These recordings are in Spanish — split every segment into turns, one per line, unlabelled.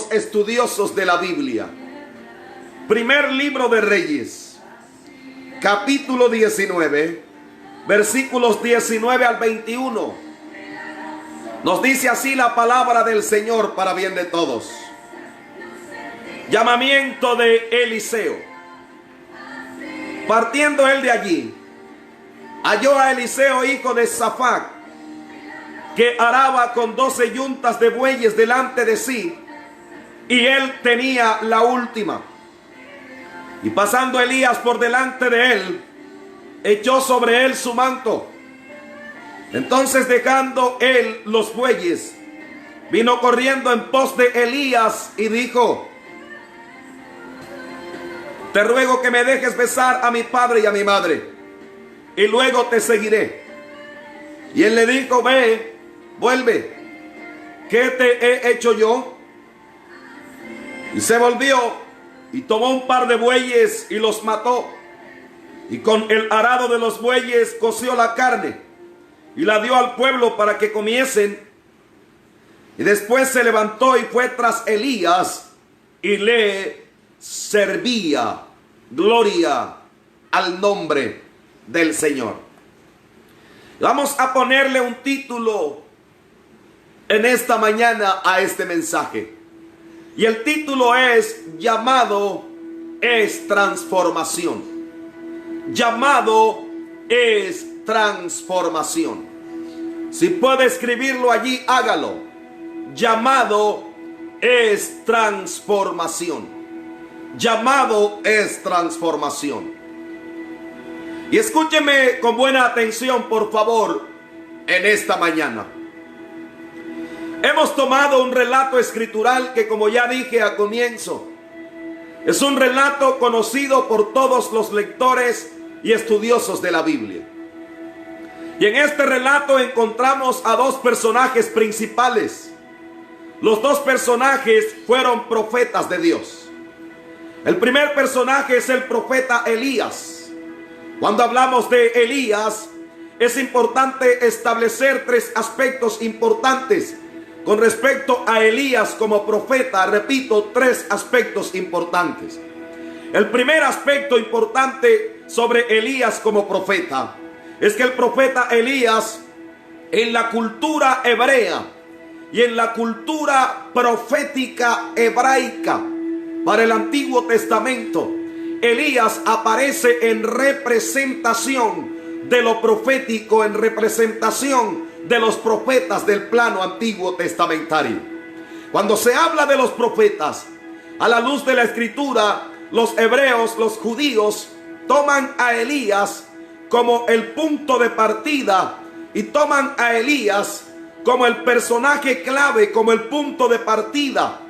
los estudiosos de la Biblia. Primer libro de Reyes, capítulo 19, versículos 19 al 21. Nos dice así la palabra del Señor para bien de todos. Llamamiento de Eliseo. Partiendo él de allí, halló a Eliseo, hijo de Safat, que araba con 12 yuntas de bueyes delante de sí, y él tenía la última. Y pasando Elías por delante de él, echó sobre él su manto. Entonces, dejando él los bueyes, vino corriendo en pos de Elías y dijo: te ruego que me dejes besar a mi padre y a mi madre, y luego te seguiré. Y él le dijo: ve, vuelve, ¿qué te he hecho yo? Y se volvió y tomó un par de bueyes y los mató, y con el arado de los bueyes coció la carne y la dio al pueblo para que comiesen. Y después se levantó y fue tras Elías y le servía. Gloria al nombre del Señor. Vamos a ponerle un título en esta mañana a este mensaje. Y el título es: llamado es transformación. Llamado es transformación. Si puede escribirlo allí, hágalo. Llamado es transformación. Llamado es transformación. Y escúcheme con buena atención, por favor, en esta mañana. Hemos tomado un relato escritural que, como ya dije a comienzo, es un relato conocido por todos los lectores y estudiosos de la Biblia. Y en este relato encontramos a dos personajes principales. Los dos personajes fueron profetas de Dios. El primer personaje es el profeta Elías. Cuando hablamos de Elías, es importante establecer tres aspectos importantes con respecto a Elías como profeta. Repito, tres aspectos importantes. El primer aspecto importante sobre Elías como profeta es que el profeta Elías, en la cultura hebrea y en la cultura profética hebraica para el Antiguo Testamento, Elías aparece en representación de lo profético, en representación de los profetas del plano antiguo testamentario. Cuando se habla de los profetas, a la luz de la escritura, los hebreos, los judíos, toman a Elías como el punto de partida y toman a Elías como el personaje clave, como el punto de partida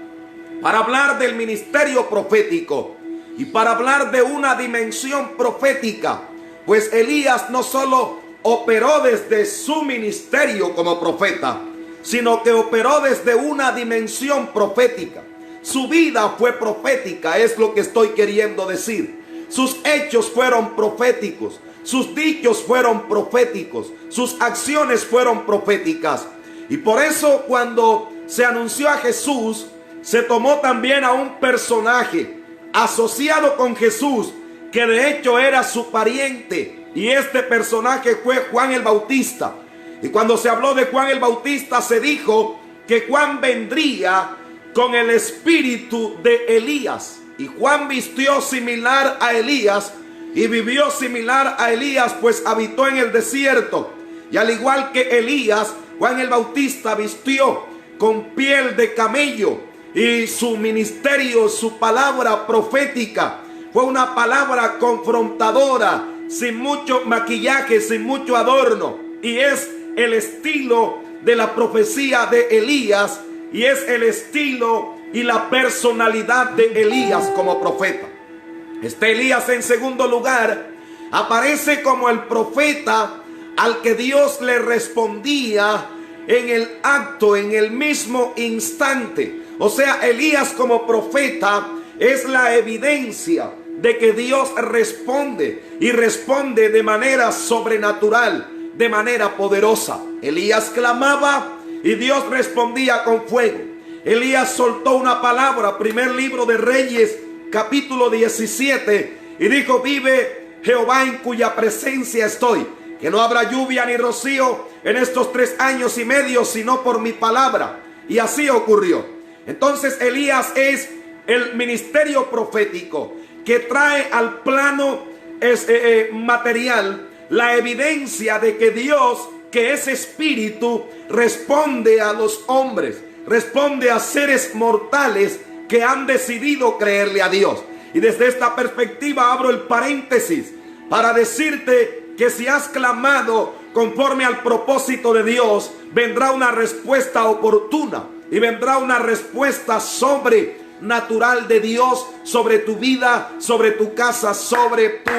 para hablar del ministerio profético y para hablar de una dimensión profética. Pues Elías no solo operó desde su ministerio como profeta, sino que operó desde una dimensión profética. Su vida fue profética, es lo que estoy queriendo decir. Sus hechos fueron proféticos, sus dichos fueron proféticos, sus acciones fueron proféticas. Y por eso, cuando se anunció a Jesús, se tomó también a un personaje asociado con Jesús, que de hecho era su pariente, y este personaje fue Juan el Bautista. Y cuando se habló de Juan el Bautista, se dijo que Juan vendría con el espíritu de Elías, y Juan vistió similar a Elías y vivió similar a Elías, pues habitó en el desierto. Y al igual que Elías, Juan el Bautista vistió con piel de camello, y su ministerio, su palabra profética, fue una palabra confrontadora, sin mucho maquillaje, sin mucho adorno. Y es el estilo de la profecía de Elías, y es el estilo y la personalidad de Elías como profeta. Este Elías, en segundo lugar, aparece como el profeta al que Dios le respondía en el acto, en el mismo instante. O sea, Elías como profeta es la evidencia de que Dios responde, y responde de manera sobrenatural, de manera poderosa. Elías clamaba y Dios respondía con fuego. Elías soltó una palabra, primer libro de Reyes, capítulo 17, y dijo: vive Jehová en cuya presencia estoy, que no habrá lluvia ni rocío en estos 3 años y medio, sino por mi palabra. Y así ocurrió. Entonces Elías es el ministerio profético que trae al plano material la evidencia de que Dios, que es espíritu, responde a los hombres, responde a seres mortales que han decidido creerle a Dios. Y desde esta perspectiva abro el paréntesis para decirte que si has clamado conforme al propósito de Dios, vendrá una respuesta oportuna y vendrá una respuesta sobrenatural de Dios sobre tu vida, sobre tu casa, sobre tu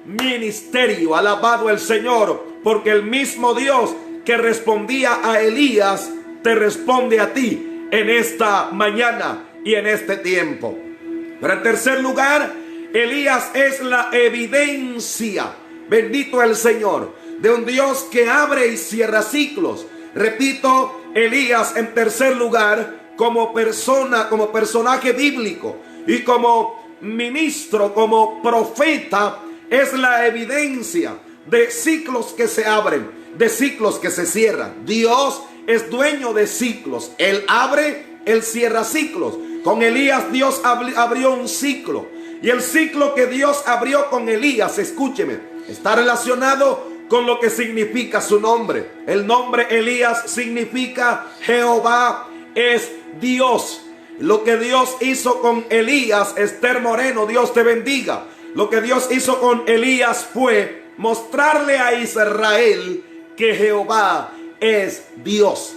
ministerio. Alabado el Señor, porque el mismo Dios que respondía a Elías te responde a ti en esta mañana y en este tiempo. Pero en tercer lugar, Elías es la evidencia, bendito el Señor, de un Dios que abre y cierra ciclos. Repito, Elías en tercer lugar como persona, como personaje bíblico y como ministro, como profeta, es la evidencia de ciclos que se abren, de ciclos que se cierran. Dios es dueño de ciclos. Él abre, Él cierra ciclos. Con Elías Dios abrió un ciclo. Y el ciclo que Dios abrió con Elías, escúcheme, está relacionado con lo que significa su nombre. El nombre Elías significa Jehová es Dios. Lo que Dios hizo con Elías, Esther Moreno, Dios te bendiga. Lo que Dios hizo con Elías fue mostrarle a Israel que Jehová es Dios.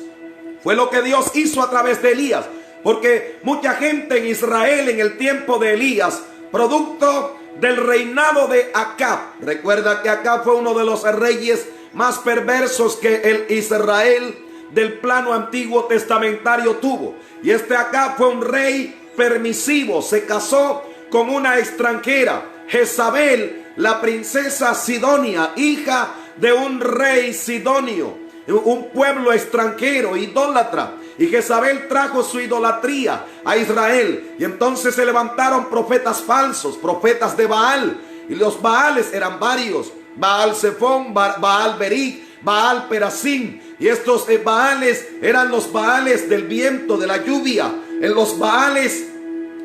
Fue lo que Dios hizo a través de Elías. Porque mucha gente en Israel en el tiempo de Elías, producto del reinado de Acab, recuerda que Acab fue uno de los reyes más perversos que el Israel del plano antiguo testamentario tuvo. Y este Acab fue un rey permisivo, se casó con una extranjera, Jezabel, la princesa Sidonia, hija de un rey sidonio, un pueblo extranjero, idólatra. Y Jezabel trajo su idolatría a Israel. Y entonces se levantaron profetas falsos, profetas de Baal. Y los Baales eran varios: Baal Zephón, Baal Beric, Baal Perasim. Y estos Baales eran los Baales del viento, de la lluvia, en los Baales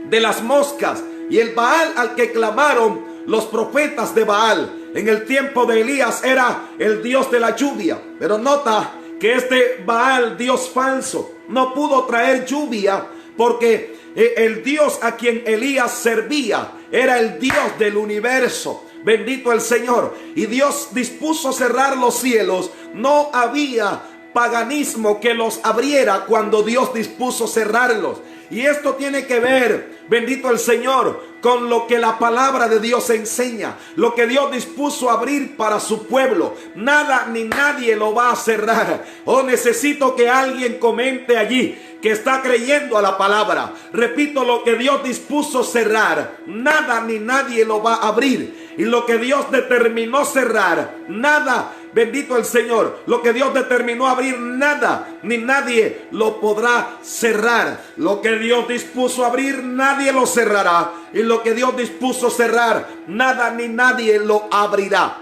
de las moscas. Y el Baal al que clamaron los profetas de Baal en el tiempo de Elías era el Dios de la lluvia. Pero nota que este Baal, Dios falso, no pudo traer lluvia porque el Dios a quien Elías servía era el Dios del universo. Bendito el Señor. Y Dios dispuso cerrar los cielos. No había paganismo que los abriera cuando Dios dispuso cerrarlos. Y esto tiene que ver, bendito el Señor, con lo que la palabra de Dios enseña. Lo que Dios dispuso abrir para su pueblo, nada ni nadie lo va a cerrar. Oh, necesito que alguien comente allí que está creyendo a la palabra. Repito, lo que Dios dispuso cerrar, nada ni nadie lo va a abrir. Y lo que Dios determinó cerrar, nada, bendito el Señor, lo que Dios determinó abrir, nada ni nadie lo podrá cerrar. Lo que Dios dispuso abrir, nadie lo cerrará. Y lo que Dios dispuso cerrar, nada ni nadie lo abrirá.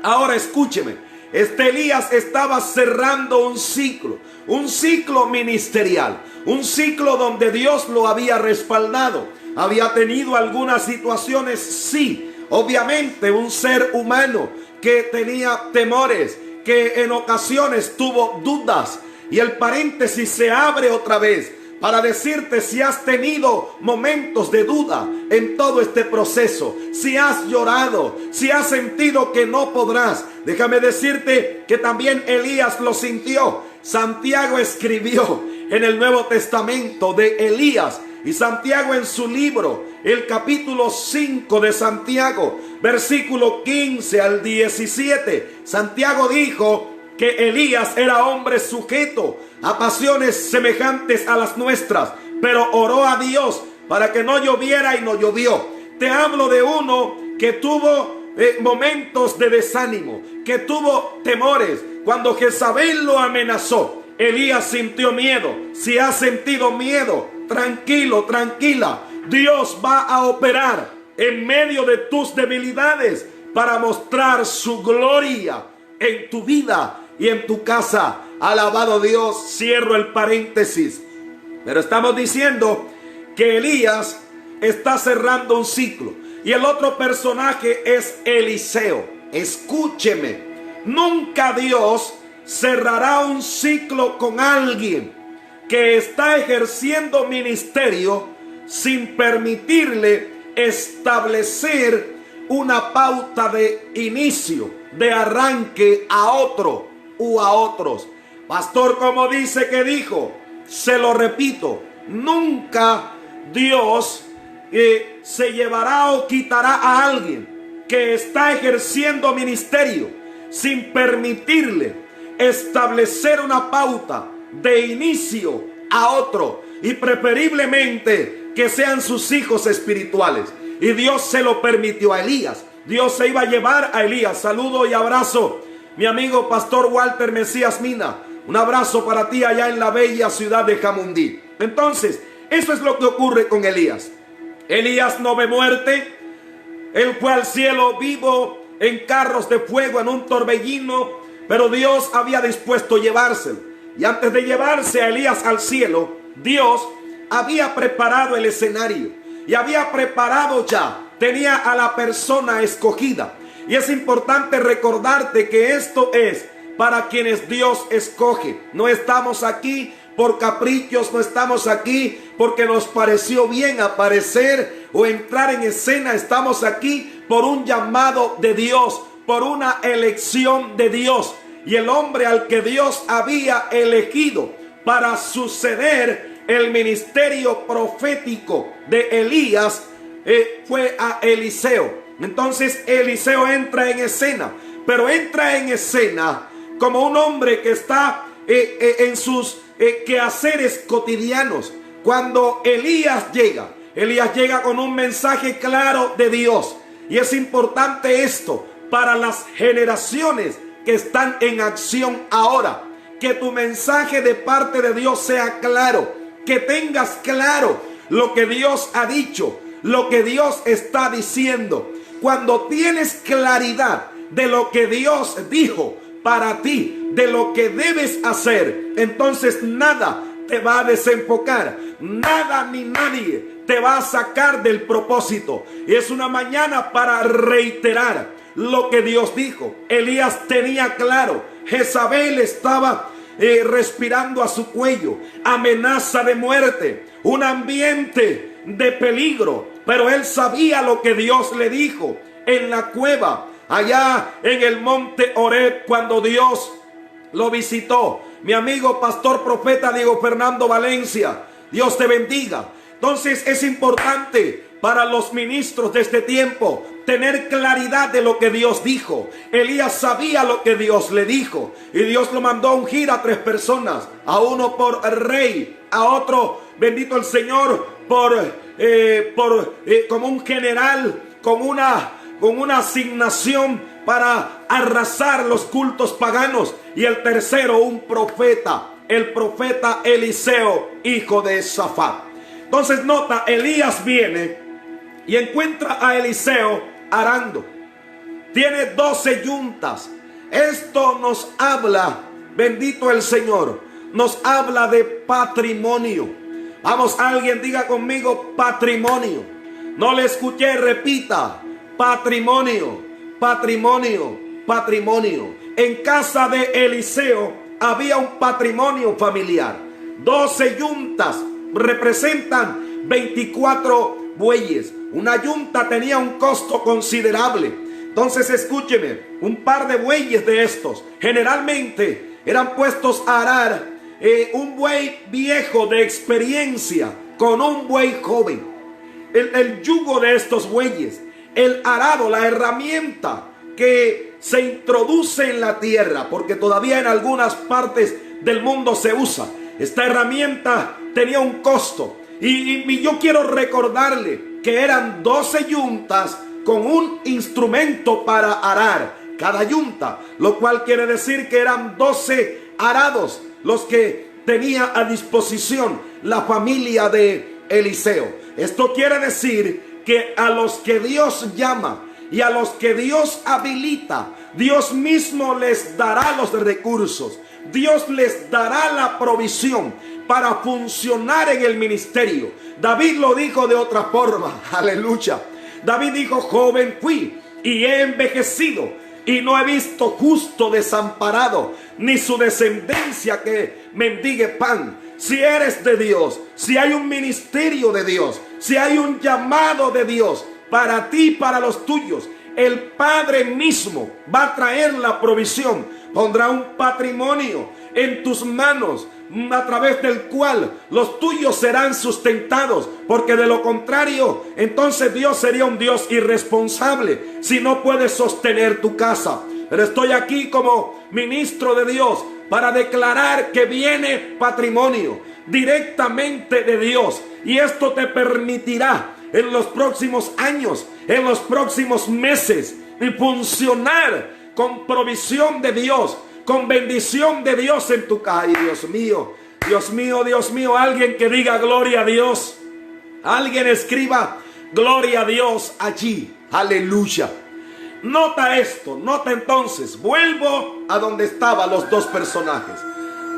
Ahora escúcheme, Elías estaba cerrando un ciclo ministerial, un ciclo donde Dios lo había respaldado. Había tenido algunas situaciones, sí. Obviamente un ser humano que tenía temores, que en ocasiones tuvo dudas. Y el paréntesis se abre otra vez para decirte, si has tenido momentos de duda en todo este proceso, si has llorado, si has sentido que no podrás, déjame decirte que también Elías lo sintió. Santiago escribió en el Nuevo Testamento de Elías. Y Santiago en su libro, el capítulo 5 de Santiago, versículo 15 al 17, Santiago dijo que Elías era hombre sujeto a pasiones semejantes a las nuestras, pero oró a Dios para que no lloviera y no llovió. Te hablo de uno que tuvo momentos de desánimo, que tuvo temores cuando Jezabel lo amenazó. Elías sintió miedo. Si has sentido miedo, tranquilo, tranquila. Dios va a operar en medio de tus debilidades para mostrar su gloria en tu vida y en tu casa. Alabado Dios. Cierro el paréntesis. Pero estamos diciendo que Elías está cerrando un ciclo. Y el otro personaje es Eliseo. Escúcheme. Nunca Dios cerrará un ciclo con alguien que está ejerciendo ministerio sin permitirle establecer una pauta de inicio, de arranque a otro u a otros. Pastor, ¿cómo dice que dijo? Se lo repito, nunca Dios se llevará o quitará a alguien que está ejerciendo ministerio sin permitirle establecer una pauta de inicio a otro, y preferiblemente que sean sus hijos espirituales. Y Dios se lo permitió a Elías. Dios se iba a llevar a Elías. Saludo y abrazo, mi amigo Pastor Walter Mesías Mina. Un abrazo para ti allá en la bella ciudad de Jamundí. Entonces, eso es lo que ocurre con Elías. Elías no ve muerte. Él fue al cielo vivo en carros de fuego, en un torbellino, pero Dios había dispuesto llevárselo. Y antes de llevarse a Elías al cielo, Dios había preparado el escenario y había preparado ya, tenía a la persona escogida. Y es importante recordarte que esto es para quienes Dios escoge. No estamos aquí por caprichos, no estamos aquí porque nos pareció bien aparecer o entrar en escena. Estamos aquí por un llamado de Dios, por una elección de Dios. Y el hombre al que Dios había elegido para suceder el ministerio profético de Elías fue a Eliseo. Entonces Eliseo entra en escena, pero entra en escena como un hombre que está en sus quehaceres cotidianos. Cuando Elías llega con un mensaje claro de Dios. Y es importante esto para las generaciones que están en acción ahora. Que tu mensaje de parte de Dios sea claro. Que tengas claro lo que Dios ha dicho, lo que Dios está diciendo. Cuando tienes claridad de lo que Dios dijo para ti, de lo que debes hacer, entonces nada te va a desenfocar, nada ni nadie te va a sacar del propósito. Y es una mañana para reiterar lo que Dios dijo. Elías tenía claro, Jezabel estaba respirando a su cuello, amenaza de muerte, un ambiente de peligro, pero él sabía lo que Dios le dijo en la cueva, allá en el monte Horeb, cuando Dios lo visitó. Mi amigo pastor profeta Diego Fernando Valencia, Dios te bendiga. Entonces es importante para los ministros de este tiempo tener claridad de lo que Dios dijo. Elías sabía lo que Dios le dijo, y Dios lo mandó a ungir a 3 personas, a uno por rey, a otro, bendito el Señor, como un general, con una asignación para arrasar los cultos paganos, y el tercero un profeta, el profeta Eliseo, hijo de Safat. Entonces nota, Elías viene y encuentra a Eliseo arando. Tiene 12 yuntas. Esto nos habla, bendito el Señor, nos habla de patrimonio. Vamos, alguien diga conmigo patrimonio. No le escuché, repita, patrimonio, patrimonio, patrimonio. En casa de Eliseo había un patrimonio familiar. 12 yuntas representan 24 bueyes. Una yunta tenía un costo considerable. Entonces escúcheme, un par de bueyes de estos generalmente eran puestos a arar un buey viejo de experiencia con un buey joven. El yugo de estos bueyes, el arado, la herramienta que se introduce en la tierra, porque todavía en algunas partes del mundo se usa. Esta herramienta tenía un costo, y yo quiero recordarle que eran 12 yuntas con un instrumento para arar cada yunta, lo cual quiere decir que eran 12 arados, los que tenía a disposición la familia de Eliseo. Esto quiere decir que a los que Dios llama y a los que Dios habilita, Dios mismo les dará los recursos. Dios les dará la provisión para funcionar en el ministerio. David lo dijo de otra forma. Aleluya. David dijo: joven fui y he envejecido, y no he visto justo desamparado, ni su descendencia que mendigue pan. Si eres de Dios, si hay un ministerio de Dios, si hay un llamado de Dios para ti y para los tuyos, el Padre mismo va a traer la provisión. Pondrá un patrimonio en tus manos a través del cual los tuyos serán sustentados, porque de lo contrario, entonces Dios sería un Dios irresponsable si no puedes sostener tu casa. Pero estoy aquí como ministro de Dios para declarar que viene patrimonio directamente de Dios, y esto te permitirá en los próximos años, en los próximos meses, y funcionar con provisión de Dios, con bendición de Dios en tu casa. Ay, Dios mío, Dios mío, Dios mío. Alguien que diga gloria a Dios. Alguien escriba gloria a Dios allí. Aleluya. Nota esto, nota entonces. Vuelvo a donde estaban los dos personajes.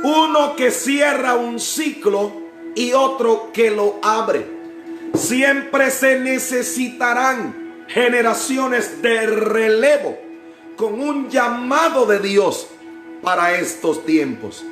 Uno que cierra un ciclo y otro que lo abre. Siempre se necesitarán generaciones de relevo con un llamado de Dios para estos tiempos.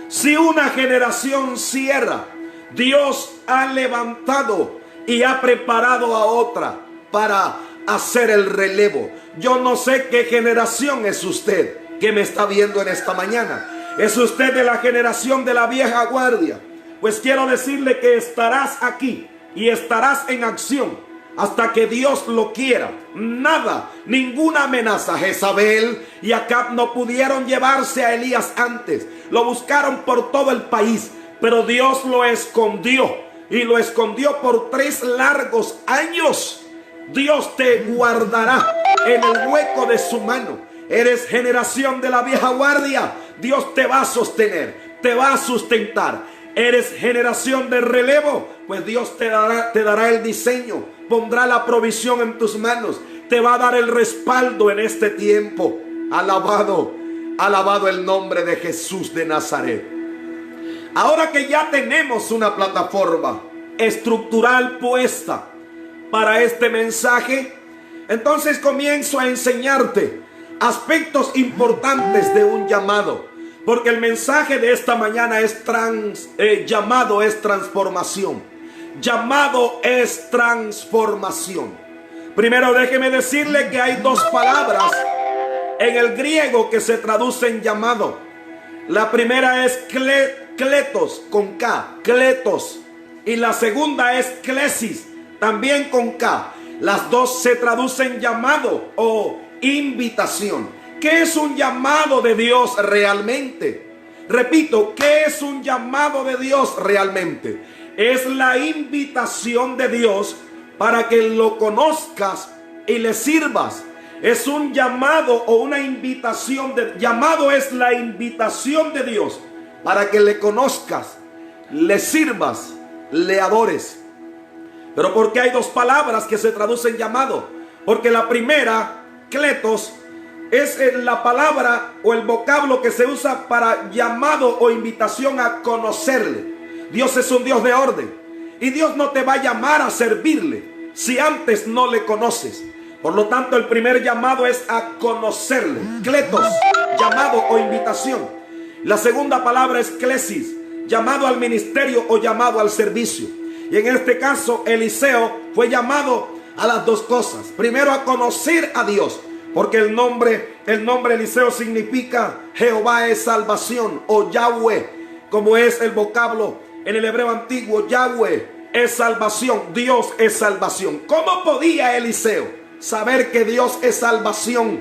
Si una generación cierra, Dios ha levantado y ha preparado a otra para hacer el relevo. Yo no sé qué generación es usted que me está viendo en esta mañana. ¿Es usted de la generación de la vieja guardia? Pues quiero decirle que estarás aquí y estarás en acción hasta que Dios lo quiera. Nada, ninguna amenaza. Jezabel y Acab no pudieron llevarse a Elías antes. Lo buscaron por todo el país, pero Dios lo escondió, y lo escondió por 3 largos años. Dios te guardará en el hueco de su mano. Eres generación de la vieja guardia, Dios te va a sostener, te va a sustentar. Eres generación de relevo, pues Dios te dará el diseño, pondrá la provisión en tus manos, te va a dar el respaldo en este tiempo. Alabado, alabado el nombre de Jesús de Nazaret. Ahora que ya tenemos una plataforma estructural puesta para este mensaje, entonces comienzo a enseñarte aspectos importantes de un llamado. Porque el mensaje de esta mañana es llamado es transformación. Llamado es transformación. Primero déjeme decirle que hay 2 palabras en el griego que se traducen llamado. La primera es kletos, con K, kletos. Y la segunda es klesis, también con K. Las dos se traducen llamado o invitación. ¿Qué es un llamado de Dios realmente? Repito, ¿qué es un llamado de Dios realmente? Es la invitación de Dios para que lo conozcas y le sirvas. Es un llamado o una invitación. Llamado es la invitación de Dios para que le conozcas, le sirvas, le adores. Pero ¿por qué hay 2 palabras que se traducen llamado? Porque la primera, kletos, es la palabra o el vocablo que se usa para llamado o invitación a conocerle. Dios es un Dios de orden, y Dios no te va a llamar a servirle si antes no le conoces. Por lo tanto, el primer llamado es a conocerle. Kletos, llamado o invitación. La segunda palabra es klesis, llamado al ministerio o llamado al servicio. Y en este caso, Eliseo fue llamado a las 2 cosas. Primero, a conocer a Dios, porque el nombre Eliseo significa Jehová es salvación, o Yahweh, como es el vocablo en el hebreo antiguo. Yahweh es salvación, Dios es salvación. ¿Cómo podía Eliseo saber que Dios es salvación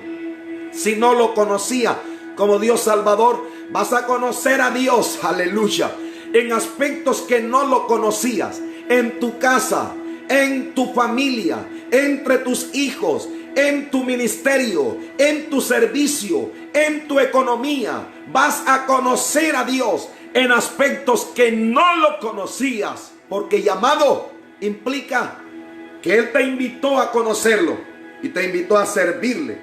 si no lo conocía como Dios Salvador? Vas a conocer a Dios, aleluya, en aspectos que no lo conocías, en tu casa, en tu familia, entre tus hijos, en tu ministerio, en tu servicio, en tu economía. Vas a conocer a Dios en aspectos que no lo conocías, porque llamado implica que Él te invitó a conocerlo y te invitó a servirle,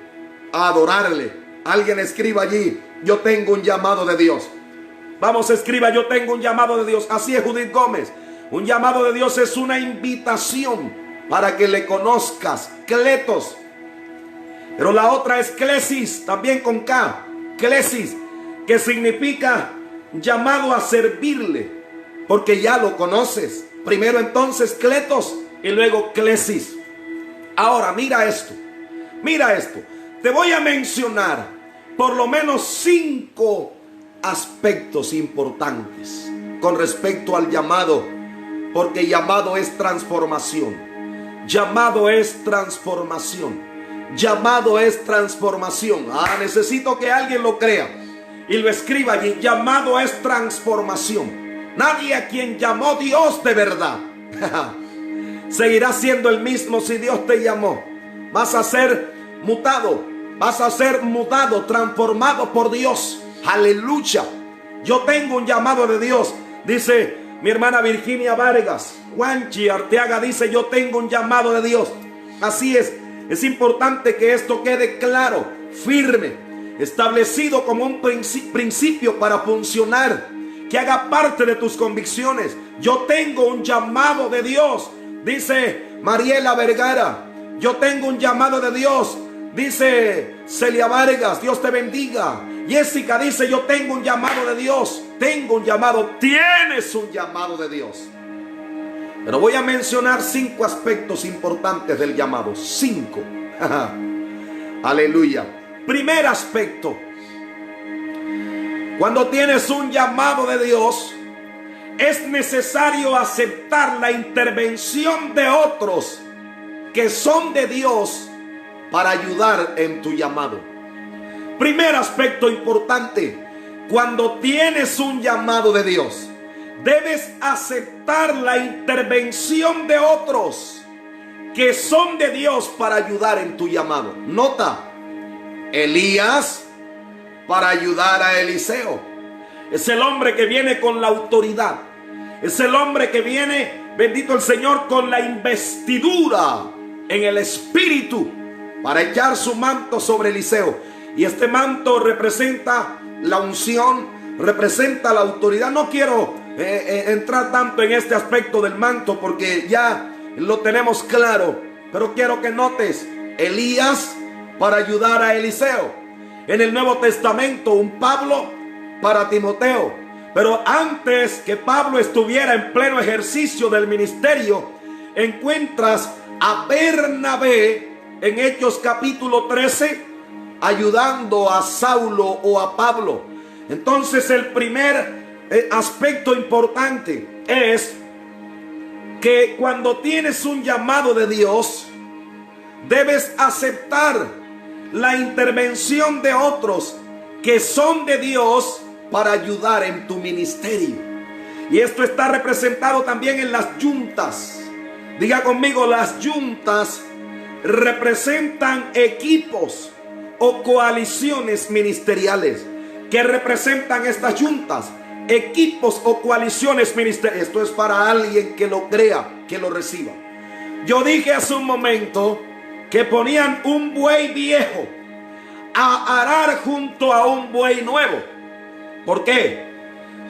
a adorarle. Alguien escriba allí: yo tengo un llamado de Dios. Vamos, escriba: yo tengo un llamado de Dios. Así es, Judith Gómez. Un llamado de Dios es una invitación para que le conozcas, kletos. Pero la otra es klesis, también con K, klesis, que significa llamado a servirle, porque ya lo conoces. Primero entonces kletos y luego klesis. Ahora mira esto, te voy a mencionar por lo menos 5 aspectos importantes con respecto al llamado, porque llamado es transformación. Llamado es transformación. Llamado es transformación. Necesito que alguien lo crea y lo escriba allí. Llamado es transformación. Nadie a quien llamó Dios de verdad seguirá siendo el mismo si Dios te llamó. Vas a ser mutado, vas a ser mudado, transformado por Dios. Aleluya. Yo tengo un llamado de Dios, dice mi hermana Virginia Vargas. Juanchi Arteaga dice: yo tengo un llamado de Dios. Así es importante que esto quede claro, firme, establecido como un principio para funcionar, que haga parte de tus convicciones. Yo tengo un llamado de Dios, dice Mariela Vergara. Yo tengo un llamado de Dios, dice Celia Vargas. Dios te bendiga. Jessica dice: yo tengo un llamado de Dios. Tengo un llamado. Tienes un llamado de Dios. Pero voy a mencionar 5 aspectos importantes del llamado. 5. Aleluya. Primer aspecto: cuando tienes un llamado de Dios, es necesario aceptar la intervención de otros que son de Dios para ayudar en tu llamado. Primer aspecto importante: cuando tienes un llamado de Dios, debes aceptar la intervención de otros que son de Dios para ayudar en tu llamado. Nota: Elías para ayudar a Eliseo. Es el hombre que viene con la autoridad. Es el hombre que viene, bendito el Señor, con la investidura en el Espíritu para echar su manto sobre Eliseo. Y este manto representa la unción, representa la autoridad. No quiero entrar tanto en este aspecto del manto porque ya lo tenemos claro, pero quiero que notes: Elías para ayudar a Eliseo. En el Nuevo Testamento, un Pablo para Timoteo. Pero antes que Pablo estuviera en pleno ejercicio del ministerio, encuentras a Bernabé en Hechos capítulo 13 ayudando a Saulo o a Pablo. Entonces el primer aspecto importante es que cuando tienes un llamado de Dios, debes aceptar la intervención de otros que son de Dios para ayudar en tu ministerio. Y esto está representado también en las yuntas. Diga conmigo: las yuntas representan equipos o coaliciones ministeriales. ¿Qué representan estas yuntas? Equipos o coaliciones ministeriales. Esto es para alguien que lo crea, que lo reciba. Yo dije hace un momento que ponían un buey viejo a arar junto a un buey nuevo. ¿Por qué?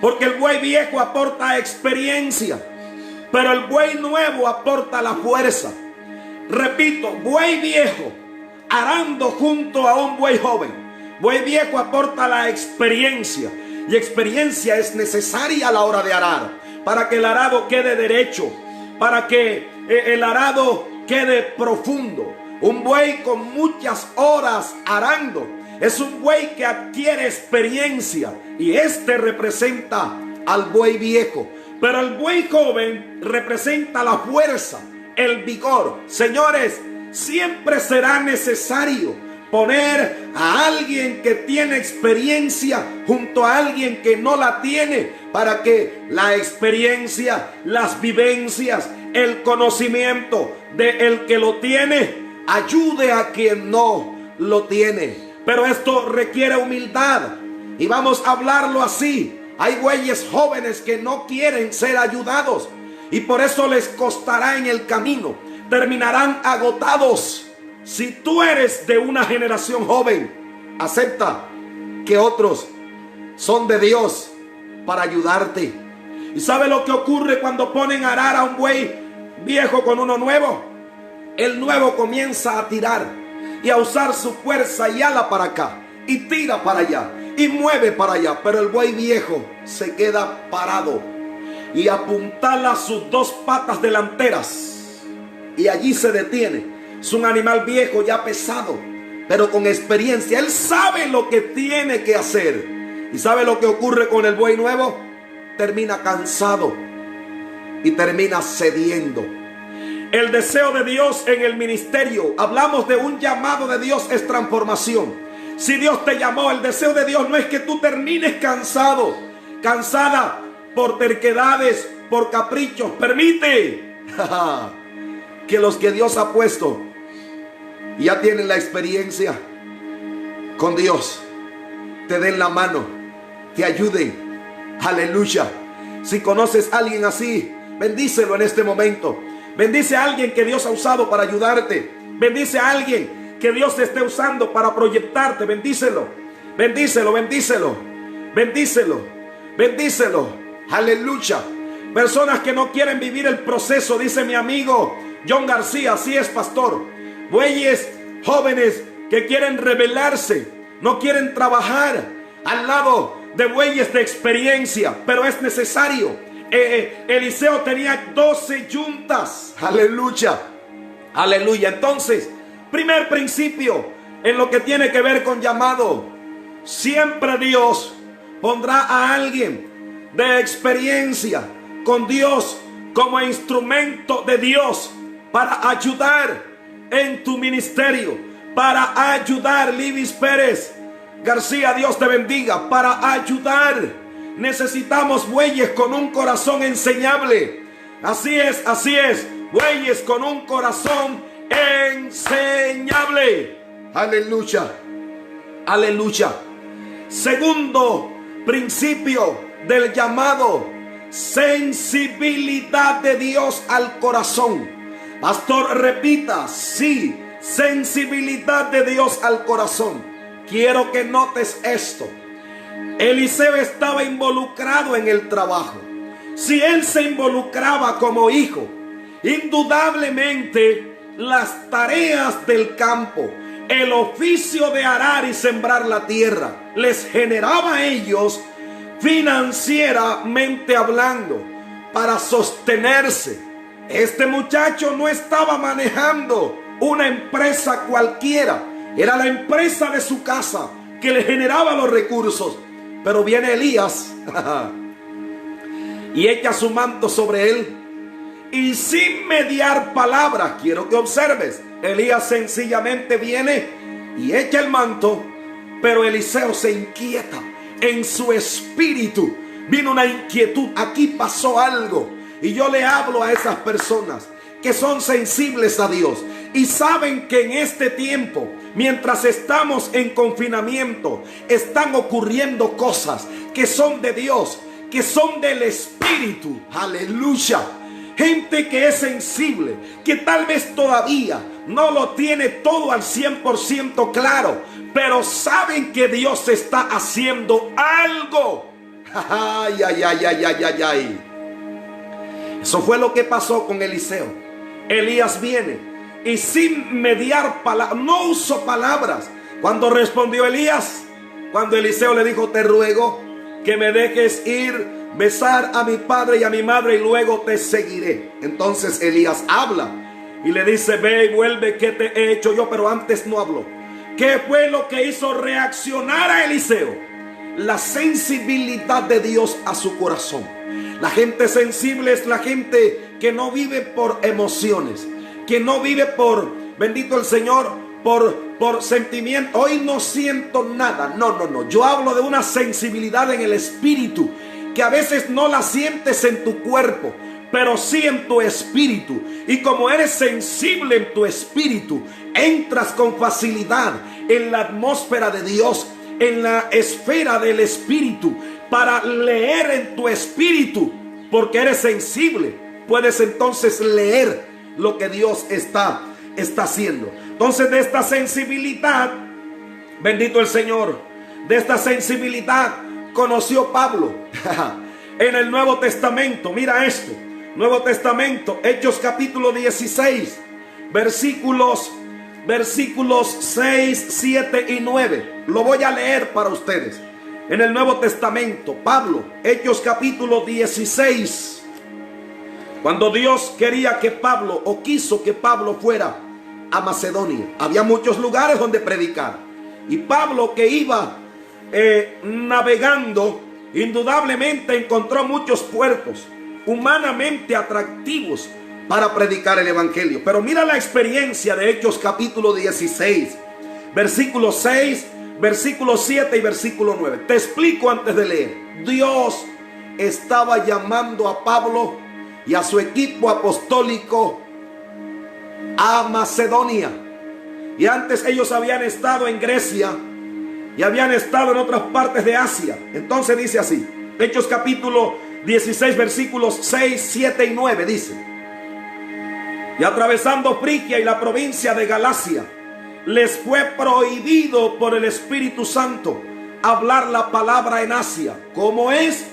Porque el buey viejo aporta experiencia, pero el buey nuevo aporta la fuerza. Repito: buey viejo arando junto a un buey joven. Buey viejo aporta la experiencia, y experiencia es necesaria a la hora de arar, para que el arado quede derecho, para que el arado quede profundo. Un buey con muchas horas arando es un buey que adquiere experiencia, y este representa al buey viejo. Pero el buey joven representa la fuerza, el vigor. Señores, siempre será necesario poner a alguien que tiene experiencia junto a alguien que no la tiene, para que la experiencia, las vivencias, el conocimiento de el que lo tiene ayude a quien no lo tiene. Pero esto requiere humildad, y vamos a hablarlo así: Hay bueyes jóvenes que no quieren ser ayudados y por eso les costará en el camino. Terminarán agotados. Si tú eres de una generación joven, acepta que otros son de Dios para ayudarte. ¿Y sabe lo que ocurre cuando ponen a arar a un buey viejo con uno nuevo? El nuevo comienza a tirar y a usar su fuerza y ala para acá y tira para allá y mueve para allá, pero el buey viejo se queda parado y apuntala sus dos patas delanteras y allí se detiene. Es un animal viejo ya pesado, pero con experiencia. Él sabe lo que tiene que hacer. ¿Y sabe lo que ocurre con el buey nuevo? Termina cansado y termina cediendo. El deseo de Dios en el ministerio, hablamos de un llamado de Dios, es transformación. Si Dios te llamó, el deseo de Dios no es que tú termines cansado, cansada por terquedades, por caprichos. Permite que los que Dios ha puesto ya tienen la experiencia con Dios, te den la mano, te ayuden. Aleluya. Si conoces a alguien así, bendícelo en este momento. Bendice a alguien que Dios ha usado para ayudarte. Bendice a alguien que Dios te esté usando para proyectarte. Bendícelo, bendícelo, bendícelo, bendícelo, bendícelo. Aleluya. Personas que no quieren vivir el proceso, dice mi amigo John García, así es, pastor. Bueyes jóvenes que quieren rebelarse, no quieren trabajar al lado de bueyes de experiencia, pero es necesario. Eliseo tenía 12 yuntas. Aleluya, aleluya. Entonces, primer principio en lo que tiene que ver con llamado: siempre Dios pondrá a alguien de experiencia con Dios como instrumento de Dios para ayudar en tu ministerio, para ayudar. Libis Pérez García, Dios te bendiga. Para ayudar necesitamos bueyes con un corazón enseñable. Así es, bueyes con un corazón enseñable. Aleluya, aleluya. Segundo principio del llamado: sensibilidad de Dios al corazón. Pastor, repita: sí, sensibilidad de Dios al corazón. Quiero que notes esto. Eliseo estaba involucrado en el trabajo. Si él se involucraba como hijo, indudablemente las tareas del campo, el oficio de arar y sembrar la tierra, les generaba a ellos, financieramente hablando, para sostenerse. Este muchacho no estaba manejando una empresa cualquiera, era la empresa de su casa que le generaba los recursos. Pero viene Elías y echa su manto sobre él, y sin mediar palabras, quiero que observes, Elías sencillamente viene y echa el manto, pero Eliseo se inquieta. En su espíritu vino una inquietud. Aquí pasó algo. Y yo le hablo a esas personas que son sensibles a Dios y saben que en este tiempo, mientras estamos en confinamiento, están ocurriendo cosas que son de Dios, que son del Espíritu. Aleluya. Gente que es sensible, que tal vez todavía no lo tiene todo al 100% claro, pero saben que Dios está haciendo algo. Ay, ay, ay, ay, ay, ay, ay. Eso fue lo que pasó con Eliseo. Elías viene y sin mediar palabras, no usó palabras. Cuando respondió Elías, cuando Eliseo le dijo: te ruego que me dejes ir, besar a mi padre y a mi madre, y luego te seguiré. Entonces Elías habla y le dice: ve y vuelve, ¿qué te he hecho yo? Pero antes no habló. ¿Qué fue lo que hizo reaccionar a Eliseo? La sensibilidad de Dios a su corazón. La gente sensible es la gente que no vive por emociones, que no vive por, bendito el Señor, por sentimiento. Hoy no siento nada. No. Yo hablo de una sensibilidad en el espíritu, que a veces no la sientes en tu cuerpo, pero sí en tu espíritu. Y como eres sensible en tu espíritu, entras con facilidad en la atmósfera de Dios, en la esfera del espíritu. para leer en tu espíritu, porque eres sensible. Puedes entonces leer lo que Dios está haciendo. Entonces, de esta sensibilidad, bendito el Señor, de esta sensibilidad conoció Pablo en el Nuevo Testamento. Mira esto, Nuevo Testamento, Hechos capítulo 16, versículos 6, 7 y 9. Lo voy a leer para ustedes. En el Nuevo Testamento, Pablo, Hechos capítulo 16. Cuando Dios quería que Pablo, o quiso que Pablo fuera a Macedonia, había muchos lugares donde predicar. Y Pablo, que iba navegando, indudablemente encontró muchos puertos humanamente atractivos para predicar el evangelio. Pero mira la experiencia de Hechos capítulo 16, versículo 6, versículo 7 y versículo 9. Te explico antes de leer. Dios estaba llamando a Pablo y a su equipo apostólico a Macedonia. Y antes ellos habían estado en Grecia y habían estado en otras partes de Asia. Entonces dice así, Hechos capítulo 16, versículos 6, 7 y 9 dice: y atravesando Frigia y la provincia de Galacia, les fue prohibido por el Espíritu Santo hablar la palabra en Asia. ¿Cómo es?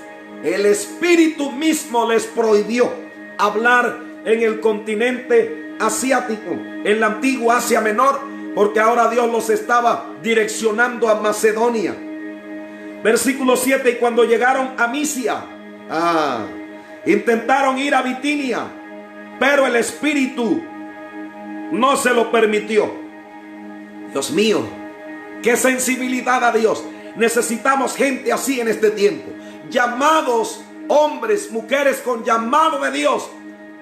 El Espíritu mismo les prohibió hablar en el continente asiático, en la antigua Asia Menor, porque ahora Dios los estaba direccionando a Macedonia. Versículo 7, y cuando llegaron a Misia, intentaron ir a Bitinia, pero el Espíritu no se lo permitió. Dios mío, qué sensibilidad a Dios. Necesitamos gente así en este tiempo. Llamados, hombres, mujeres con llamado de Dios,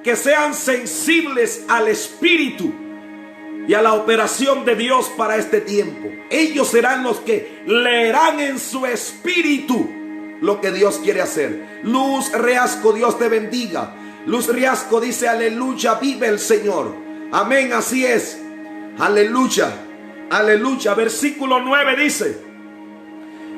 que sean sensibles al Espíritu y a la operación de Dios para este tiempo. Ellos serán los que leerán en su espíritu lo que Dios quiere hacer. Luz Riasco, Dios te bendiga. Luz Riasco dice: aleluya, vive el Señor. Amén, así es. Aleluya, aleluya. Versículo 9 dice: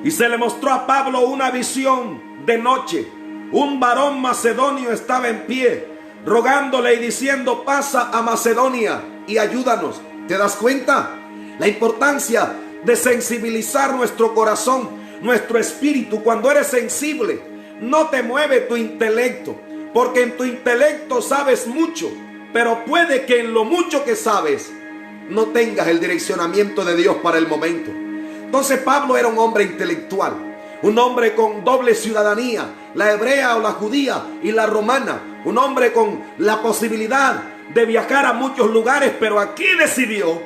y se le mostró a Pablo una visión de noche. Un varón macedonio estaba en pie, rogándole y diciendo: pasa a Macedonia y ayúdanos. ¿Te das cuenta? La importancia de sensibilizar nuestro corazón, nuestro espíritu. Cuando eres sensible, no te mueve tu intelecto, porque en tu intelecto sabes mucho, pero puede que en lo mucho que sabes no tengas el direccionamiento de Dios para el momento. Entonces Pablo era un hombre intelectual, un hombre con doble ciudadanía, la hebrea o la judía y la romana, un hombre con la posibilidad de viajar a muchos lugares, pero aquí decidió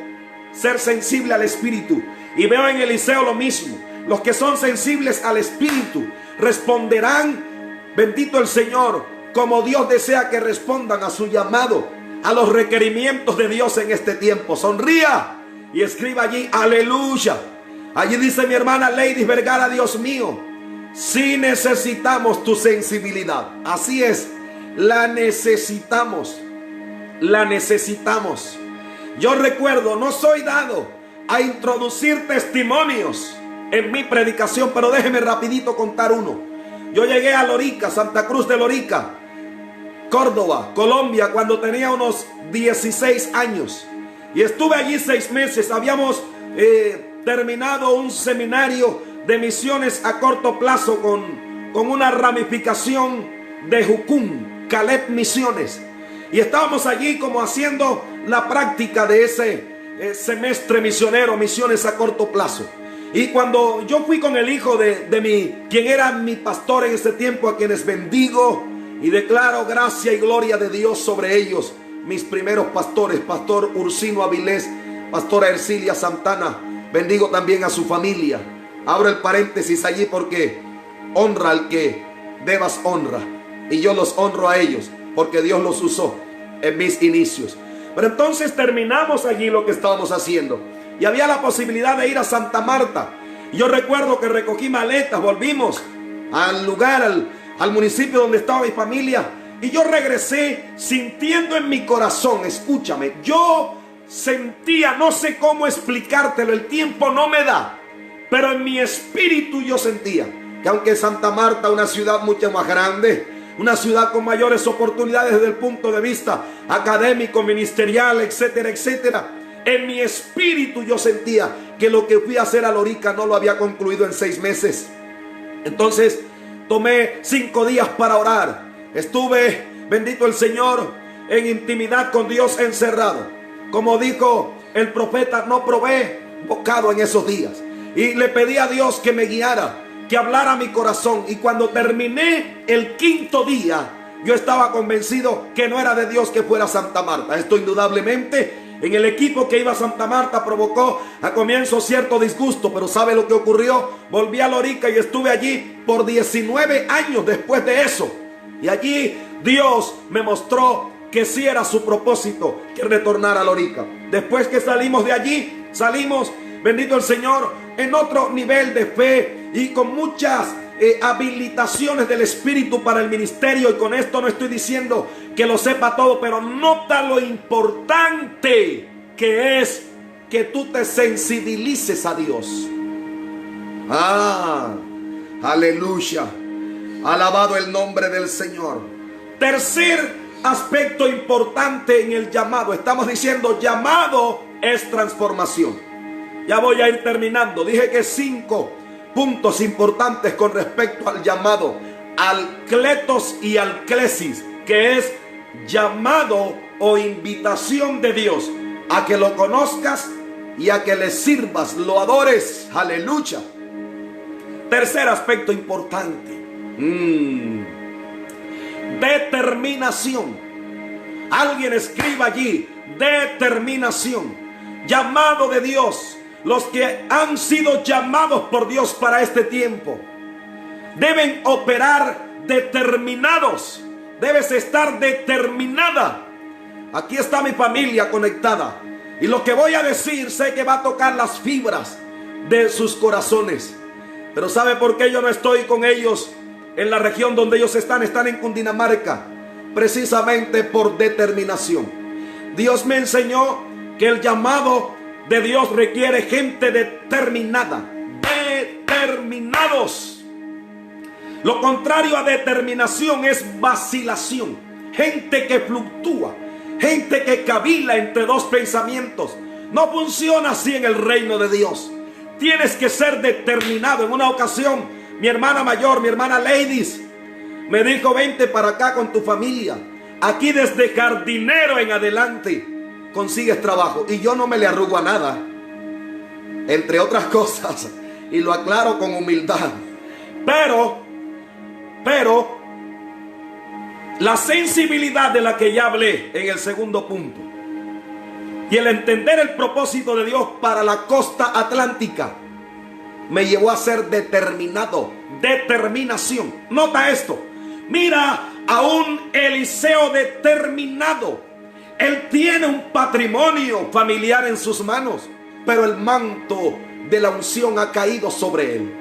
ser sensible al Espíritu. Y veo en Eliseo lo mismo. Los que son sensibles al Espíritu responderán, bendito el Señor, como Dios desea que respondan a su llamado, a los requerimientos de Dios en este tiempo. Sonría y escriba allí: aleluya. Allí dice mi hermana Lady Vergara: Dios mío, sí necesitamos tu sensibilidad. Así es, la necesitamos. La necesitamos. Yo recuerdo, no soy dado a introducir testimonios en mi predicación, pero déjeme rapidito contar uno. Yo llegué a Lorica, Santa Cruz de Lorica, Córdoba, Colombia, cuando tenía unos 16 años. Y estuve allí 6 meses. Habíamos terminado un seminario de misiones a corto plazo con una ramificación de Jucún, Caleb Misiones. Y estábamos allí como haciendo la práctica de ese semestre misionero, misiones a corto plazo. Y cuando yo fui con el hijo de quien era mi pastor en ese tiempo, a quienes bendigo y declaro gracia y gloria de Dios sobre ellos, mis primeros pastores, Pastor Ursino Avilés, Pastora Ercilia Santana, bendigo también a su familia. Abro el paréntesis allí porque honra al que debas honra, y yo los honro a ellos porque Dios los usó en mis inicios. Pero entonces terminamos allí lo que estábamos haciendo y había la posibilidad de ir a Santa Marta. Y yo recuerdo que recogí maletas, volvimos al lugar, al municipio donde estaba mi familia, y yo regresé sintiendo en mi corazón, escúchame, yo sentía, no sé cómo explicártelo, el tiempo no me da, pero en mi espíritu yo sentía que aunque Santa Marta, una ciudad mucho más grande, una ciudad con mayores oportunidades desde el punto de vista académico, ministerial, etcétera, etcétera, en mi espíritu yo sentía que lo que fui a hacer a Lorica no lo había concluido en 6 meses. Entonces tomé 5 días para orar. Estuve, bendito el Señor, en intimidad con Dios encerrado. Como dijo el profeta, no probé bocado en esos días. Y le pedí a Dios que me guiara, que hablara a mi corazón. Y cuando terminé el 5.º día, yo estaba convencido que no era de Dios que fuera a Santa Marta. Esto indudablemente en el equipo que iba a Santa Marta provocó a comienzo cierto disgusto, pero ¿sabe lo que ocurrió? Volví a Lorica y estuve allí por 19 años después de eso. Y allí Dios me mostró que sí era su propósito que retornara a Lorica. Después que salimos de allí, salimos, bendito el Señor, en otro nivel de fe y con muchas habilitaciones del Espíritu para el ministerio. Y con esto no estoy diciendo que lo sepa todo, pero nota lo importante que es que tú te sensibilices a Dios. Aleluya, alabado el nombre del Señor. Tercer aspecto importante en el llamado. Estamos diciendo llamado es transformación. Ya voy a ir terminando. Dije que 5 puntos importantes con respecto al llamado, al kletos y al klesis, que es llamado o invitación de Dios a que lo conozcas y a que le sirvas, lo adores. Aleluya. Tercer aspecto importante, determinación. Alguien escriba allí, determinación. Llamado de Dios. Los que han sido llamados por Dios para este tiempo deben operar determinados. Debes estar determinada. Aquí está mi familia conectada. Y lo que voy a decir sé que va a tocar las fibras de sus corazones. Pero ¿sabe por qué yo no estoy con ellos en la región donde ellos están? Están en Cundinamarca. Precisamente por determinación. Dios me enseñó que el llamado de Dios requiere gente determinada. Determinados. Lo contrario a determinación es vacilación. Gente que fluctúa. Gente que cavila entre dos pensamientos. No funciona así en el reino de Dios. Tienes que ser determinado. En una ocasión, mi hermana mayor, mi hermana Ladies, me dijo: vente para acá con tu familia. Aquí desde jardinero en adelante consigues trabajo. Y yo no me le arrugo a nada, entre otras cosas, y lo aclaro con humildad. Pero la sensibilidad de la que ya hablé en el segundo punto y el entender el propósito de Dios para la costa atlántica me llevó a ser determinado. Determinación. Nota esto. Mira a un Eliseo determinado. Él tiene un patrimonio familiar en sus manos, pero el manto de la unción ha caído sobre él.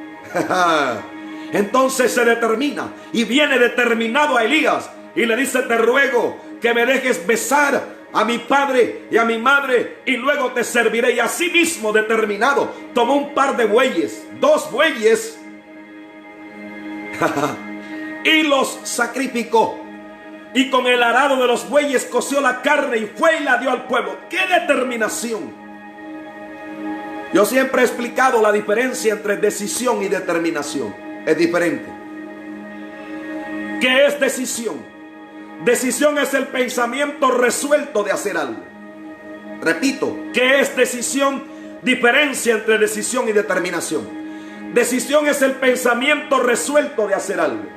Entonces se determina y viene determinado a Elías y le dice: te ruego que me dejes besar a mi padre y a mi madre y luego te serviré. Y así mismo determinado tomó un par de bueyes, 2 bueyes y los sacrificó. Y con el arado de los bueyes coció la carne y fue y la dio al pueblo. ¡Qué determinación! Yo siempre he explicado la diferencia entre decisión y determinación. Es diferente. ¿Qué es decisión? Decisión es el pensamiento resuelto de hacer algo. Repito, ¿qué es decisión? Diferencia entre decisión y determinación. Decisión es el pensamiento resuelto de hacer algo.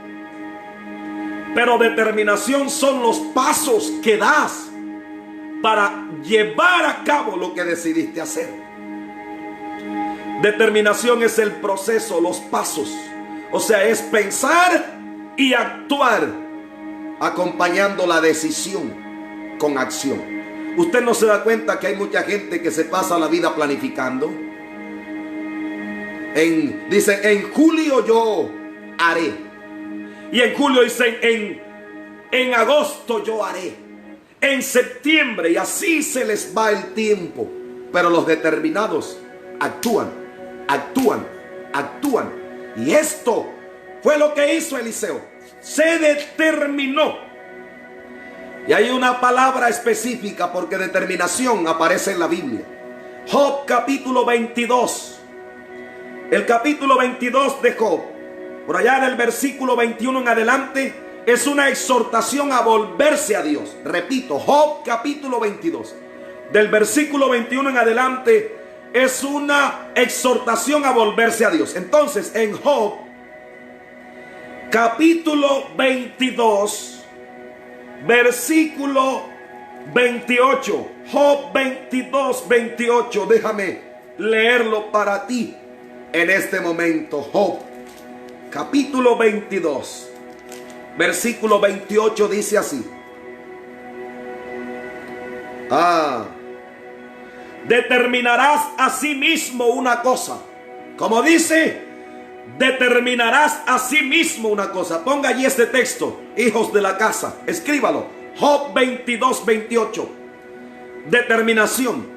Pero determinación son los pasos que das para llevar a cabo lo que decidiste hacer. Determinación es el proceso, los pasos. O sea, es pensar y actuar acompañando la decisión con acción. ¿Usted no se da cuenta que hay mucha gente que se pasa la vida planificando? Dice, en julio yo haré. Y en julio dicen, en agosto yo haré. En septiembre, y así se les va el tiempo. Pero los determinados actúan. Y esto Fue lo que hizo Eliseo. Se determinó. Y hay una palabra específica porque determinación aparece en la Biblia. Job capítulo 22. El capítulo 22 de Job, por allá del versículo 21 en adelante, es una exhortación a volverse a Dios. Repito, Job capítulo 22. Del versículo 21 en adelante es una exhortación a volverse a Dios. Entonces, en Job capítulo 22, versículo 28. Job 22, 28. Déjame leerlo para ti en este momento. Job capítulo 22, versículo 28 dice así. Determinarás a sí mismo una cosa. Como dice, determinarás a sí mismo una cosa. Ponga allí este texto, hijos de la casa, escríbalo. Job 22, 28. Determinación.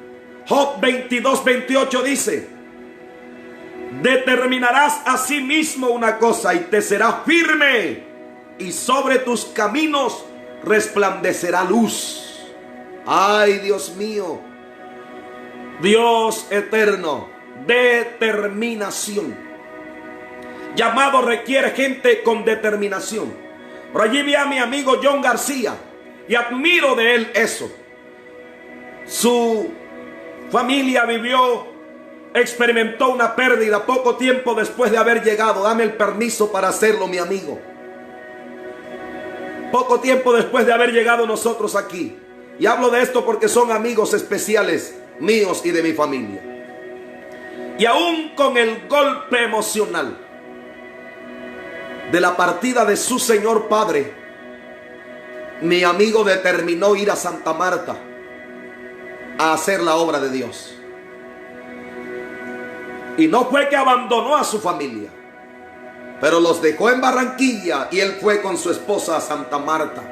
Job 22, 28 dice: determinarás a sí mismo una cosa y te será firme, y sobre tus caminos resplandecerá luz. Ay, Dios mío, Dios eterno, determinación. Llamado requiere gente con determinación. Por allí vi a mi amigo John García y admiro de él eso. Su familia experimentó una pérdida poco tiempo después de haber llegado. Dame el permiso para hacerlo, mi amigo. Poco tiempo después de haber llegado nosotros aquí. Y hablo de esto porque son amigos especiales míos y de mi familia. Y aún con el golpe emocional de la partida de su señor padre, mi amigo determinó ir a Santa Marta a hacer la obra de Dios. Y no fue que abandonó a su familia, pero los dejó en Barranquilla y él fue con su esposa a Santa Marta.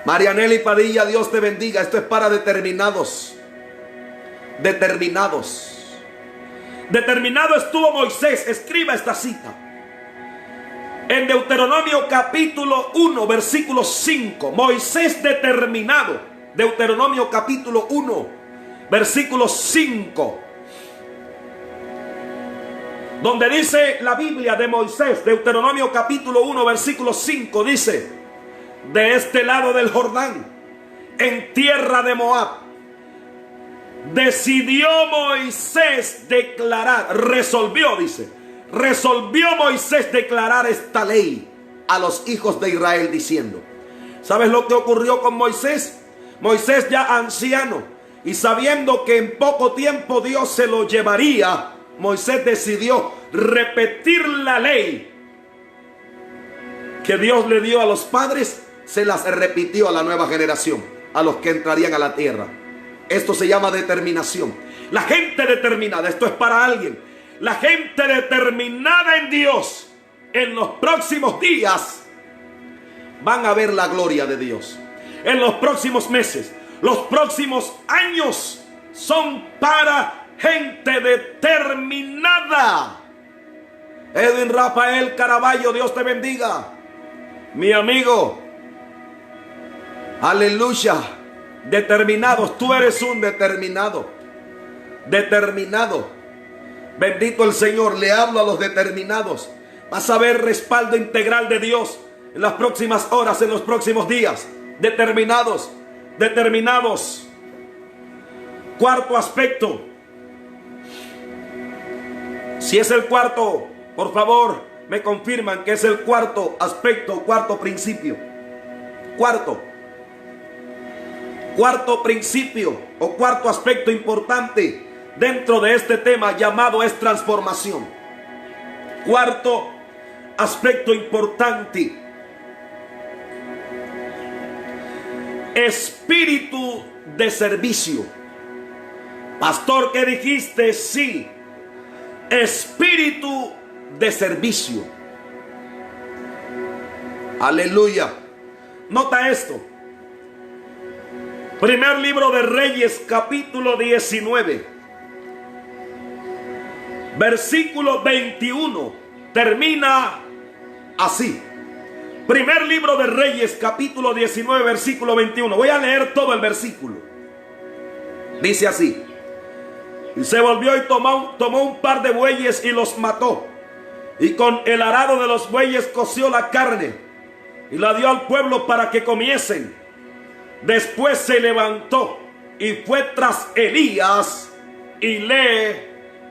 Marianelli Padilla, Dios te bendiga. Esto es para determinados. Determinados. Determinado estuvo Moisés. Escriba esta cita. En Deuteronomio capítulo 1, versículo 5. Moisés determinado. Deuteronomio capítulo 1, versículo 5. Donde dice la Biblia de Moisés, Deuteronomio capítulo 1, versículo 5, dice: de este lado del Jordán, en tierra de Moab, decidió Moisés declarar, resolvió Moisés declarar esta ley a los hijos de Israel diciendo. ¿Sabes lo que ocurrió con Moisés? Moisés ya anciano y sabiendo que en poco tiempo Dios se lo llevaría, Moisés decidió repetir la ley que Dios le dio a los padres. Se las repitió a la nueva generación, a los que entrarían a la tierra. Esto se llama determinación. La gente determinada, esto es para alguien. La gente determinada en Dios, en los próximos días van a ver la gloria de Dios. En los próximos meses, los próximos años son para gente determinada. Edwin Rafael Caraballo, Dios te bendiga. Mi amigo, aleluya. Determinados, tú eres un determinado. Determinado. Bendito el Señor. Le hablo a los determinados. Vas a ver respaldo integral de Dios en las próximas horas, en los próximos días. Determinados. Determinados. Cuarto aspecto. Si es el cuarto, por favor, me confirman que es el cuarto aspecto, cuarto principio. Cuarto principio o cuarto aspecto importante dentro de este tema llamado es transformación. Cuarto aspecto importante: espíritu de servicio. Pastor, ¿qué dijiste? Sí, espíritu de servicio. Aleluya. Nota esto. Primer libro de Reyes, capítulo 19, versículo 21. Termina así. Primer libro de Reyes, capítulo 19, versículo 21. Voy a leer todo el versículo. Dice así: y se volvió y tomó un par de bueyes y los mató, y con el arado de los bueyes coció la carne y la dio al pueblo para que comiesen. Después se levantó y fue tras Elías y le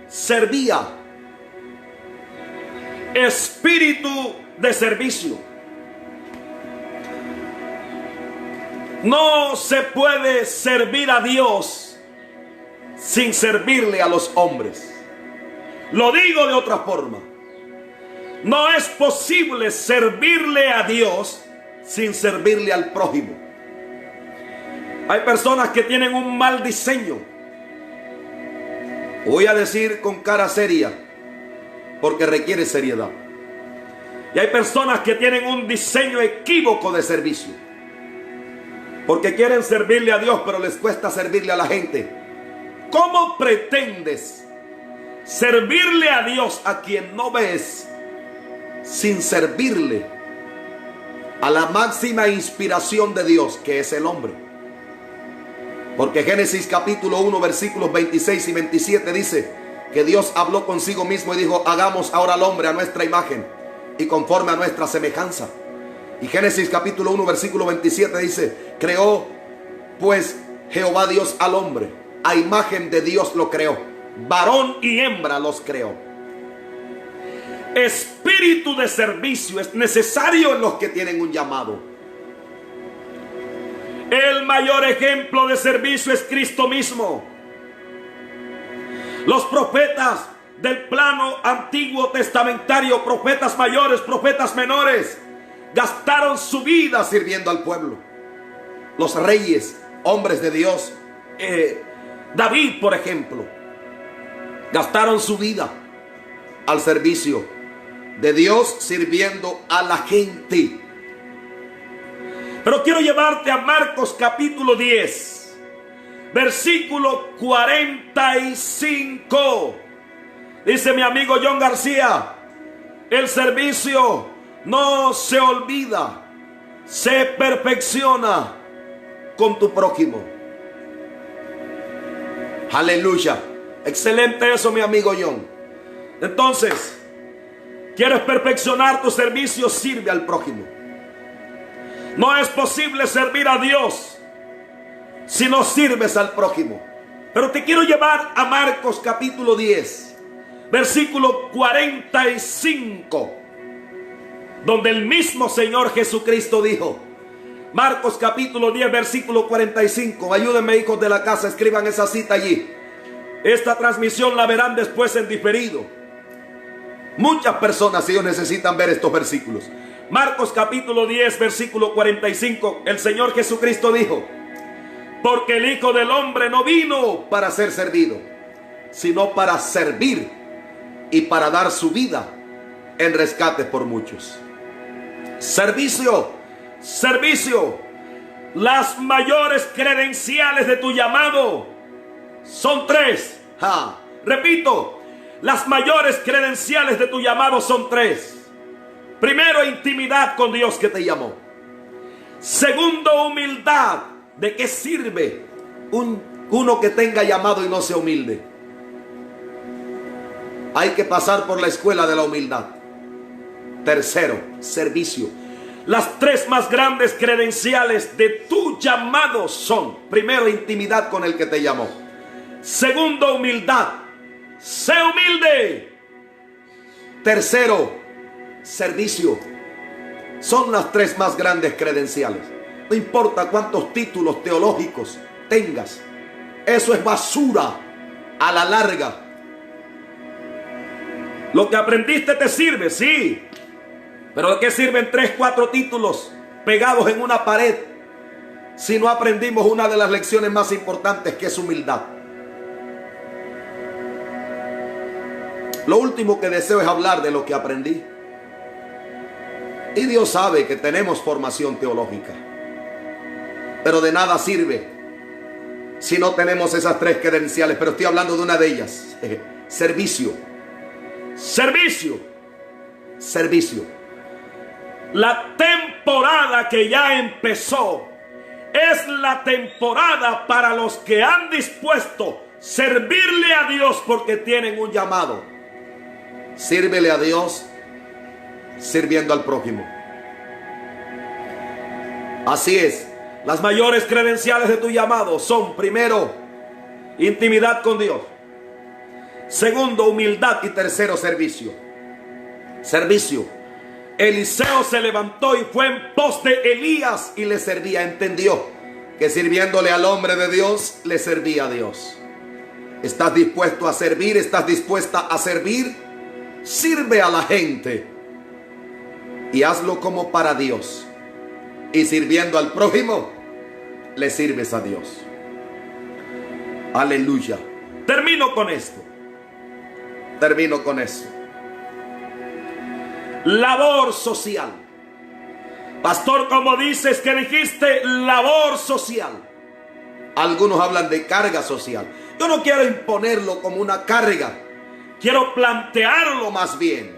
servía. Espíritu de servicio. No se puede servir a Dios sin servirle a los hombres. Lo digo de otra forma: no es posible servirle a Dios sin servirle al prójimo. Hay personas que tienen un mal diseño. Voy a decir con cara seria, porque requiere seriedad. Y hay personas que tienen un diseño equívoco de servicio, porque quieren servirle a Dios, pero les cuesta servirle a la gente. ¿Cómo pretendes servirle a Dios a quien no ves sin servirle a la máxima inspiración de Dios, que es el hombre? Porque Génesis capítulo 1 versículos 26 y 27 dice que Dios habló consigo mismo y dijo: hagamos ahora al hombre a nuestra imagen y conforme a nuestra semejanza. Y Génesis capítulo 1 versículo 27 dice: creó pues Jehová Dios al hombre, a imagen de Dios lo creó, varón y hembra los creó. Espíritu de servicio es necesario en los que tienen un llamado. El mayor ejemplo de servicio es Cristo mismo. Los profetas del plano antiguo testamentario, profetas mayores, profetas menores, gastaron su vida sirviendo al pueblo. Los reyes, hombres de Dios, David, por ejemplo, gastaron su vida al servicio de Dios, sirviendo a la gente. Pero quiero llevarte a Marcos capítulo 10, versículo 45. Dice mi amigo John García: el servicio no se olvida, se perfecciona con tu prójimo. Aleluya. Excelente eso, mi amigo John. Entonces, ¿quieres perfeccionar tu servicio? Sirve al prójimo. No es posible servir a Dios si no sirves al prójimo. Pero te quiero llevar a Marcos capítulo 10, versículo 45, donde el mismo Señor Jesucristo dijo, Marcos capítulo 10, versículo 45. Ayúdenme, hijos de la casa, escriban esa cita allí. Esta transmisión la verán después en diferido. Muchas personas, ellos necesitan ver estos versículos. Marcos capítulo 10, versículo 45. El Señor Jesucristo dijo: porque el Hijo del Hombre no vino para ser servido, sino para servir y para dar su vida en rescate por muchos. Servicio, servicio. Las mayores credenciales de tu llamado son tres. Repito, las mayores credenciales de tu llamado son tres. Primero, intimidad con Dios que te llamó. Segundo, humildad. ¿De qué sirve uno que tenga llamado y no sea humilde? Hay que pasar por la escuela de la humildad. Tercero, servicio. Las tres más grandes credenciales de tu llamado son: primero, intimidad con el que te llamó. Segundo, humildad. Sé humilde. Tercero, servicio. Son las tres más grandes credenciales. No importa cuántos títulos teológicos tengas, eso es basura a la larga. Lo que aprendiste te sirve, sí, pero ¿de qué sirven 3, 4 títulos pegados en una pared si no aprendimos una de las lecciones más importantes, que es humildad? Lo último que deseo es hablar de lo que aprendí. Y Dios sabe que tenemos formación teológica, pero de nada sirve si no tenemos esas tres credenciales. Pero estoy hablando de una de ellas: servicio. Servicio. Servicio. La temporada que ya empezó es la temporada para los que han dispuesto servirle a Dios porque tienen un llamado. Sírvele a Dios sirviendo al prójimo. Así es. Las mayores credenciales de tu llamado son: primero, intimidad con Dios; segundo, humildad; y tercero, servicio. Servicio. Eliseo se levantó y fue en pos de Elías y le servía. Entendió que sirviéndole al hombre de Dios, le servía a Dios. ¿Estás dispuesto a servir? ¿Estás dispuesta a servir? Sirve a la gente y hazlo como para Dios. Y sirviendo al prójimo, le sirves a Dios. Aleluya. Termino con esto. Labor social. Pastor, ¿cómo dices que dijiste labor social? Algunos hablan de carga social. Yo no quiero imponerlo como una carga. Quiero plantearlo más bien.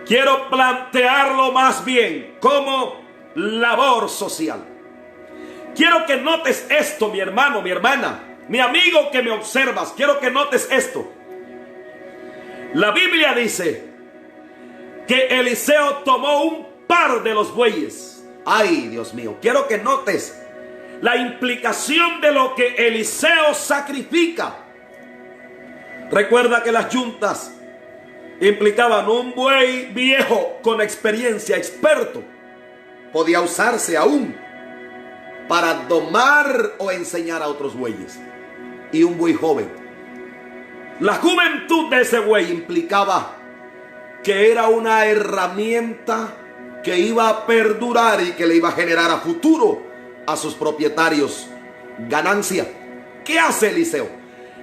Quiero plantearlo más bien como labor social. Quiero que notes esto, mi hermano, mi hermana, mi amigo que me observas. Quiero que notes esto. La Biblia dice que Eliseo tomó un par de los bueyes. Ay, Dios mío, quiero que notes la implicación de lo que Eliseo sacrifica. Recuerda que las yuntas implicaban un buey viejo con experiencia, experto. Podía usarse aún para domar o enseñar a otros bueyes. Y un buey joven. La juventud de ese buey implicaba que era una herramienta que iba a perdurar y que le iba a generar a futuro a sus propietarios ganancia. ¿Qué hace Eliseo?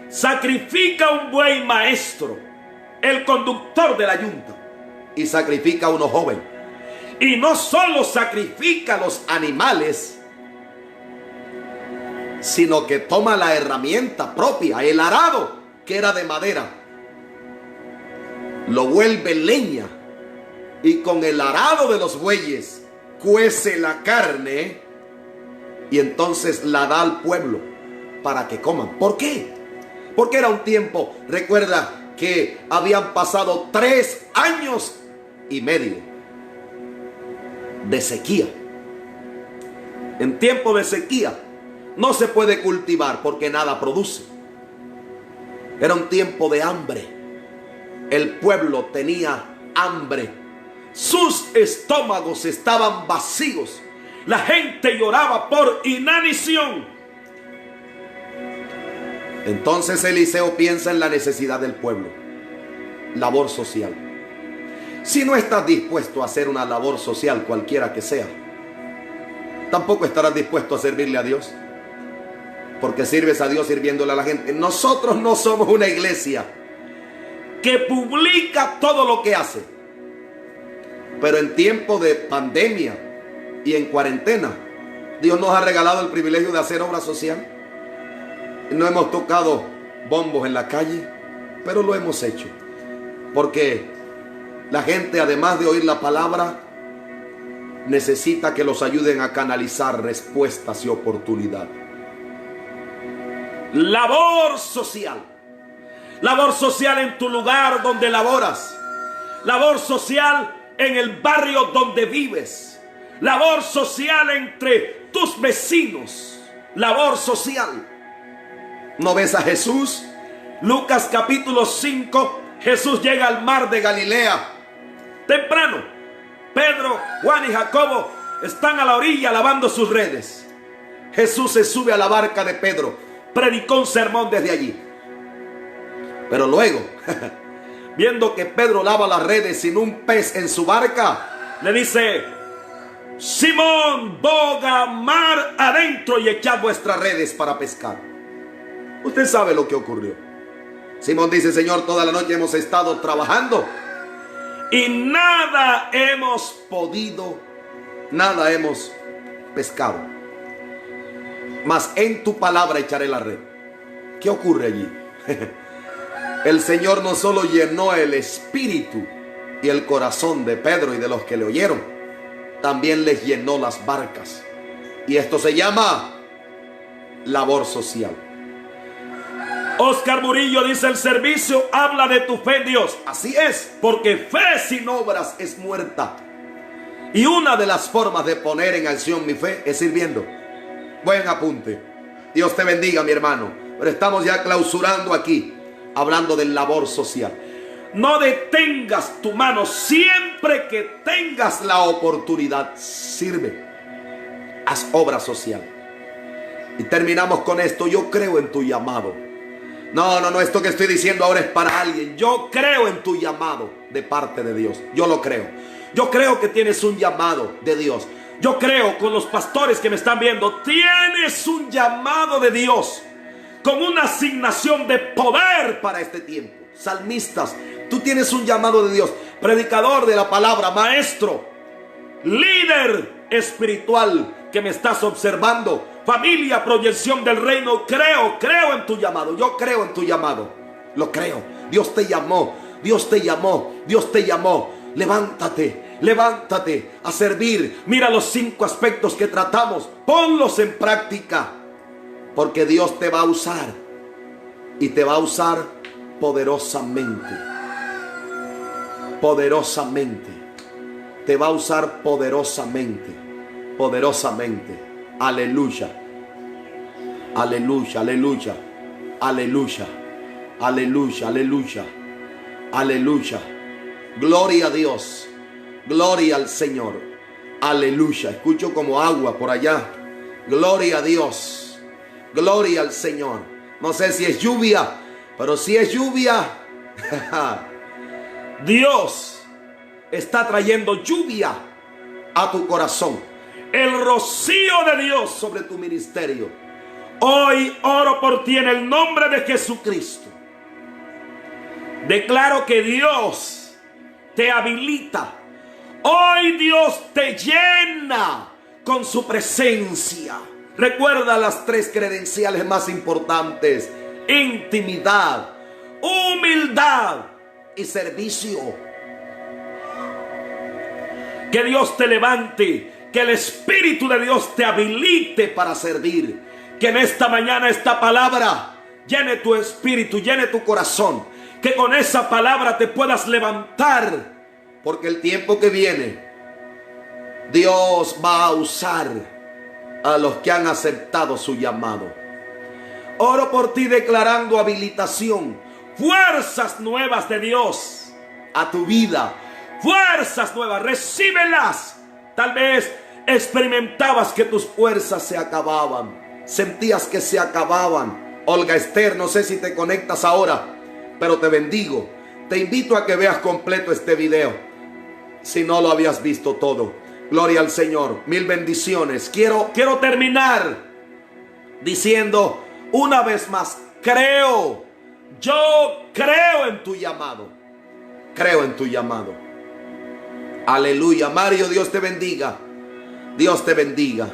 Sacrifica un buey maestro, el conductor de la yunta, y sacrifica a uno joven. Y no solo sacrifica los animales, sino que toma la herramienta propia, el arado, que era de madera, lo vuelve leña y con el arado de los bueyes cuece la carne y entonces la da al pueblo para que coman. ¿Por qué? Porque era un tiempo, recuerda que habían pasado 3 años y medio de sequía. En tiempo de sequía no se puede cultivar porque nada produce. Era un tiempo de hambre. El pueblo tenía hambre. Sus estómagos estaban vacíos. La gente lloraba por inanición. Entonces Eliseo piensa en la necesidad del pueblo. Labor social. Si no estás dispuesto a hacer una labor social, cualquiera que sea, tampoco estarás dispuesto a servirle a Dios. Porque sirves a Dios sirviéndole a la gente. Nosotros no somos una iglesia que publica todo lo que hace. Pero en tiempo de pandemia y en cuarentena, Dios nos ha regalado el privilegio de hacer obra social. No hemos tocado bombos en la calle, pero lo hemos hecho. Porque la gente, además de oír la palabra, necesita que los ayuden a canalizar respuestas y oportunidad. Labor social. Labor social en tu lugar donde laboras. Labor social en el barrio donde vives. Labor social entre tus vecinos. Labor social. ¿No ves a Jesús? Lucas capítulo 5. Jesús llega al mar de Galilea. Temprano, Pedro, Juan y Jacobo están a la orilla lavando sus redes. Jesús se sube a la barca de Pedro. Predicó un sermón desde allí. Pero luego, viendo que Pedro lava las redes sin un pez en su barca, le dice: Simón, boga mar adentro y echad vuestras redes para pescar. Usted sabe lo que ocurrió. Simón dice: Señor, toda la noche hemos estado trabajando y nada hemos podido, nada hemos pescado. Mas en tu palabra echaré la red. ¿Qué ocurre allí? El Señor no solo llenó el espíritu Y el corazón de Pedro y de los que le oyeron también les llenó las barcas. Y esto se llama labor social. Oscar Murillo dice: el servicio habla de tu fe en Dios. Así es, porque fe sin obras es muerta. Y una de las formas de poner en acción mi fe es sirviendo. Buen apunte. Dios te bendiga, mi hermano. Pero estamos ya clausurando aquí, hablando de labor social. No detengas tu mano. Siempre que tengas la oportunidad, sirve. Haz obra social. Y terminamos con esto: yo creo en tu llamado. No, esto que estoy diciendo ahora es para alguien. Yo creo en tu llamado de parte de Dios. Yo lo creo. Yo creo que tienes un llamado de Dios. Yo creo, con los pastores que me están viendo, tienes un llamado de Dios, con una asignación de poder para este tiempo. Salmistas, tú tienes un llamado de Dios. Predicador de la palabra, maestro, líder espiritual que me estás observando, familia, proyección del reino, creo en tu llamado. Yo creo en tu llamado. Lo creo. Dios te llamó. Dios te llamó. Dios te llamó. Levántate a servir. Mira los 5 aspectos que tratamos. Ponlos en práctica. Porque Dios te va a usar. Y te va a usar poderosamente. Poderosamente. Te va a usar poderosamente. Poderosamente. Aleluya. Aleluya, aleluya. Aleluya. Aleluya, aleluya. Aleluya. Gloria a Dios. Gloria al Señor. Aleluya. Escucho como agua por allá. Gloria a Dios. Gloria al Señor. No sé si es lluvia, pero si es lluvia, Dios está trayendo lluvia a tu corazón. El rocío de Dios sobre tu ministerio. Hoy oro por ti en el nombre de Jesucristo. Declaro que Dios te habilita. Hoy Dios te llena con su presencia. Recuerda las 3 credenciales más importantes: intimidad, humildad y servicio. Que Dios te levante, que el Espíritu de Dios te habilite para servir. Que en esta mañana esta palabra llene tu espíritu, llene tu corazón. Que con esa palabra te puedas levantar. Porque el tiempo que viene, Dios va a usar a los que han aceptado su llamado. Oro por ti declarando habilitación, fuerzas nuevas de Dios a tu vida. Fuerzas nuevas, recíbelas. Tal vez experimentabas que tus fuerzas se acababan. Sentías que se acababan. Olga Esther, no sé si te conectas ahora, pero te bendigo. Te invito a que veas completo este video, si no lo habías visto todo. Gloria al Señor. Mil bendiciones. Quiero terminar diciendo una vez más: creo. Yo creo en tu llamado. Creo en tu llamado. Aleluya. Mario, Dios te bendiga. Dios te bendiga.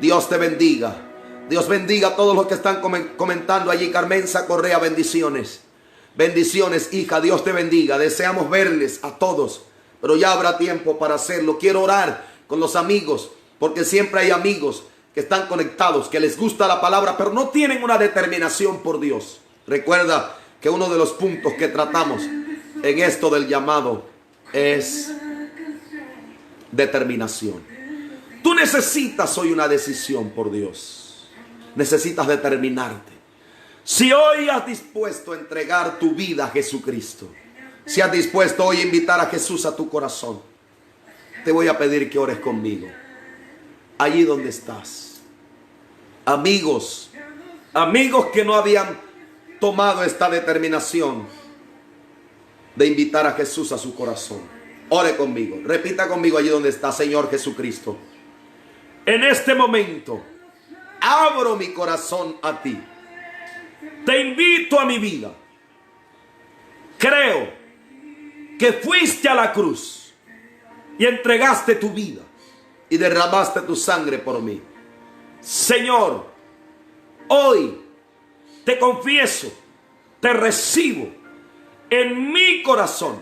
Dios te bendiga. Dios bendiga a todos los que están comentando allí. Carmenza Correa, bendiciones. Bendiciones, hija. Dios te bendiga. Deseamos verles a todos, pero ya habrá tiempo para hacerlo. Quiero orar con los amigos, porque siempre hay amigos que están conectados, que les gusta la palabra, pero no tienen una determinación por Dios. Recuerda que uno de los puntos que tratamos en esto del llamado es determinación. Tú necesitas hoy una decisión por Dios. Necesitas determinarte. Si hoy has dispuesto a entregar tu vida a Jesucristo, si has dispuesto hoy a invitar a Jesús a tu corazón, te voy a pedir que ores conmigo. Allí donde estás. Amigos que no habían tomado esta determinación de invitar a Jesús a su corazón, ore conmigo. Repita conmigo allí donde está: Señor Jesucristo, en este momento abro mi corazón a ti. Te invito a mi vida. Creo que fuiste a la cruz y entregaste tu vida y derramaste tu sangre por mí. Señor, hoy te confieso, te recibo en mi corazón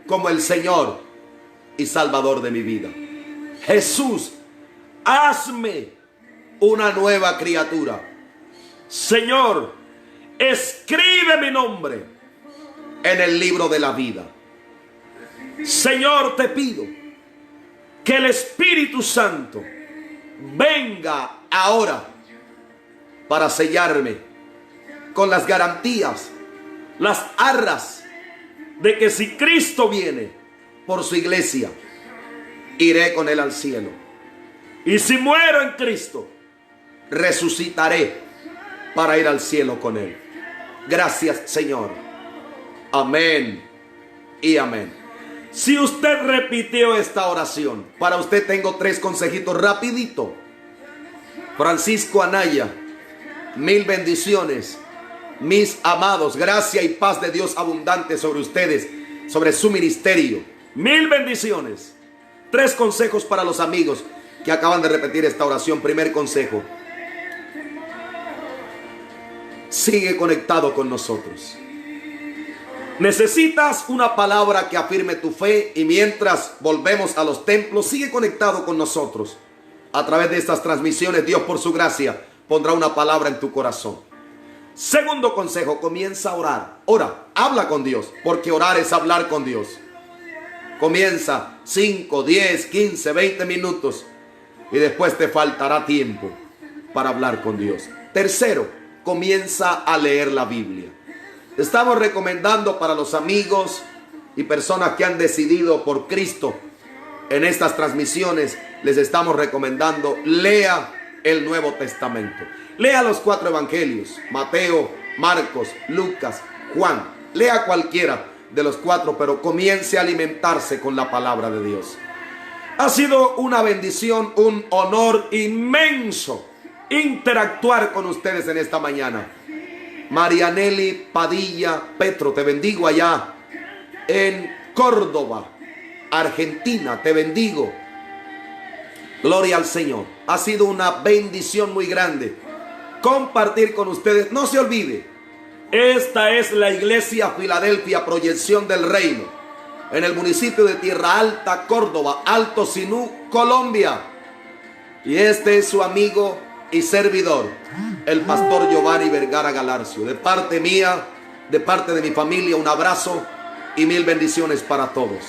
como el Señor y Salvador de mi vida. Jesús, hazme una nueva criatura. Señor, escribe mi nombre en el libro de la vida. Señor, te pido que el Espíritu Santo venga ahora para sellarme con las garantías, las arras de que si Cristo viene por su iglesia, iré con él al cielo. Y si muero en Cristo, resucitaré para ir al cielo con él. Gracias, Señor. Amén y amén. Si usted repitió esta oración, para usted tengo 3 consejitos rapidito. Francisco Anaya, 1000 bendiciones. Mis amados, gracia y paz de Dios abundante sobre ustedes, sobre su ministerio. 1000 bendiciones. 3 consejos para los amigos que acaban de repetir esta oración. Primer consejo: sigue conectado con nosotros. Necesitas una palabra que afirme tu fe, y mientras volvemos a los templos, sigue conectado con nosotros. A través de estas transmisiones, Dios por su gracia pondrá una palabra en tu corazón. Segundo consejo: comienza a orar. Ora, habla con Dios, porque orar es hablar con Dios. Comienza 5, 10, 15, 20 minutos y después te faltará tiempo para hablar con Dios. Tercero, comienza a leer la Biblia. Estamos recomendando para los amigos y personas que han decidido por Cristo en estas transmisiones, les estamos recomendando: lea el Nuevo Testamento. Lea los 4 evangelios: Mateo, Marcos, Lucas, Juan. Lea cualquiera de los 4, pero comience a alimentarse con la palabra de Dios. Ha sido una bendición, un honor inmenso interactuar con ustedes en esta mañana. Marianelli Padilla Petro, te bendigo allá en Córdoba, Argentina, te bendigo. Gloria al Señor. Ha sido una bendición muy grande compartir con ustedes. No se olvide, esta es la iglesia Filadelfia, Proyección del Reino, en el municipio de Tierra Alta, Córdoba, Alto Sinú, Colombia. Y este es su amigo y servidor, el pastor Giovanni Vergara Galarcio. De parte mía, de parte de mi familia, un abrazo y 1000 bendiciones para todos.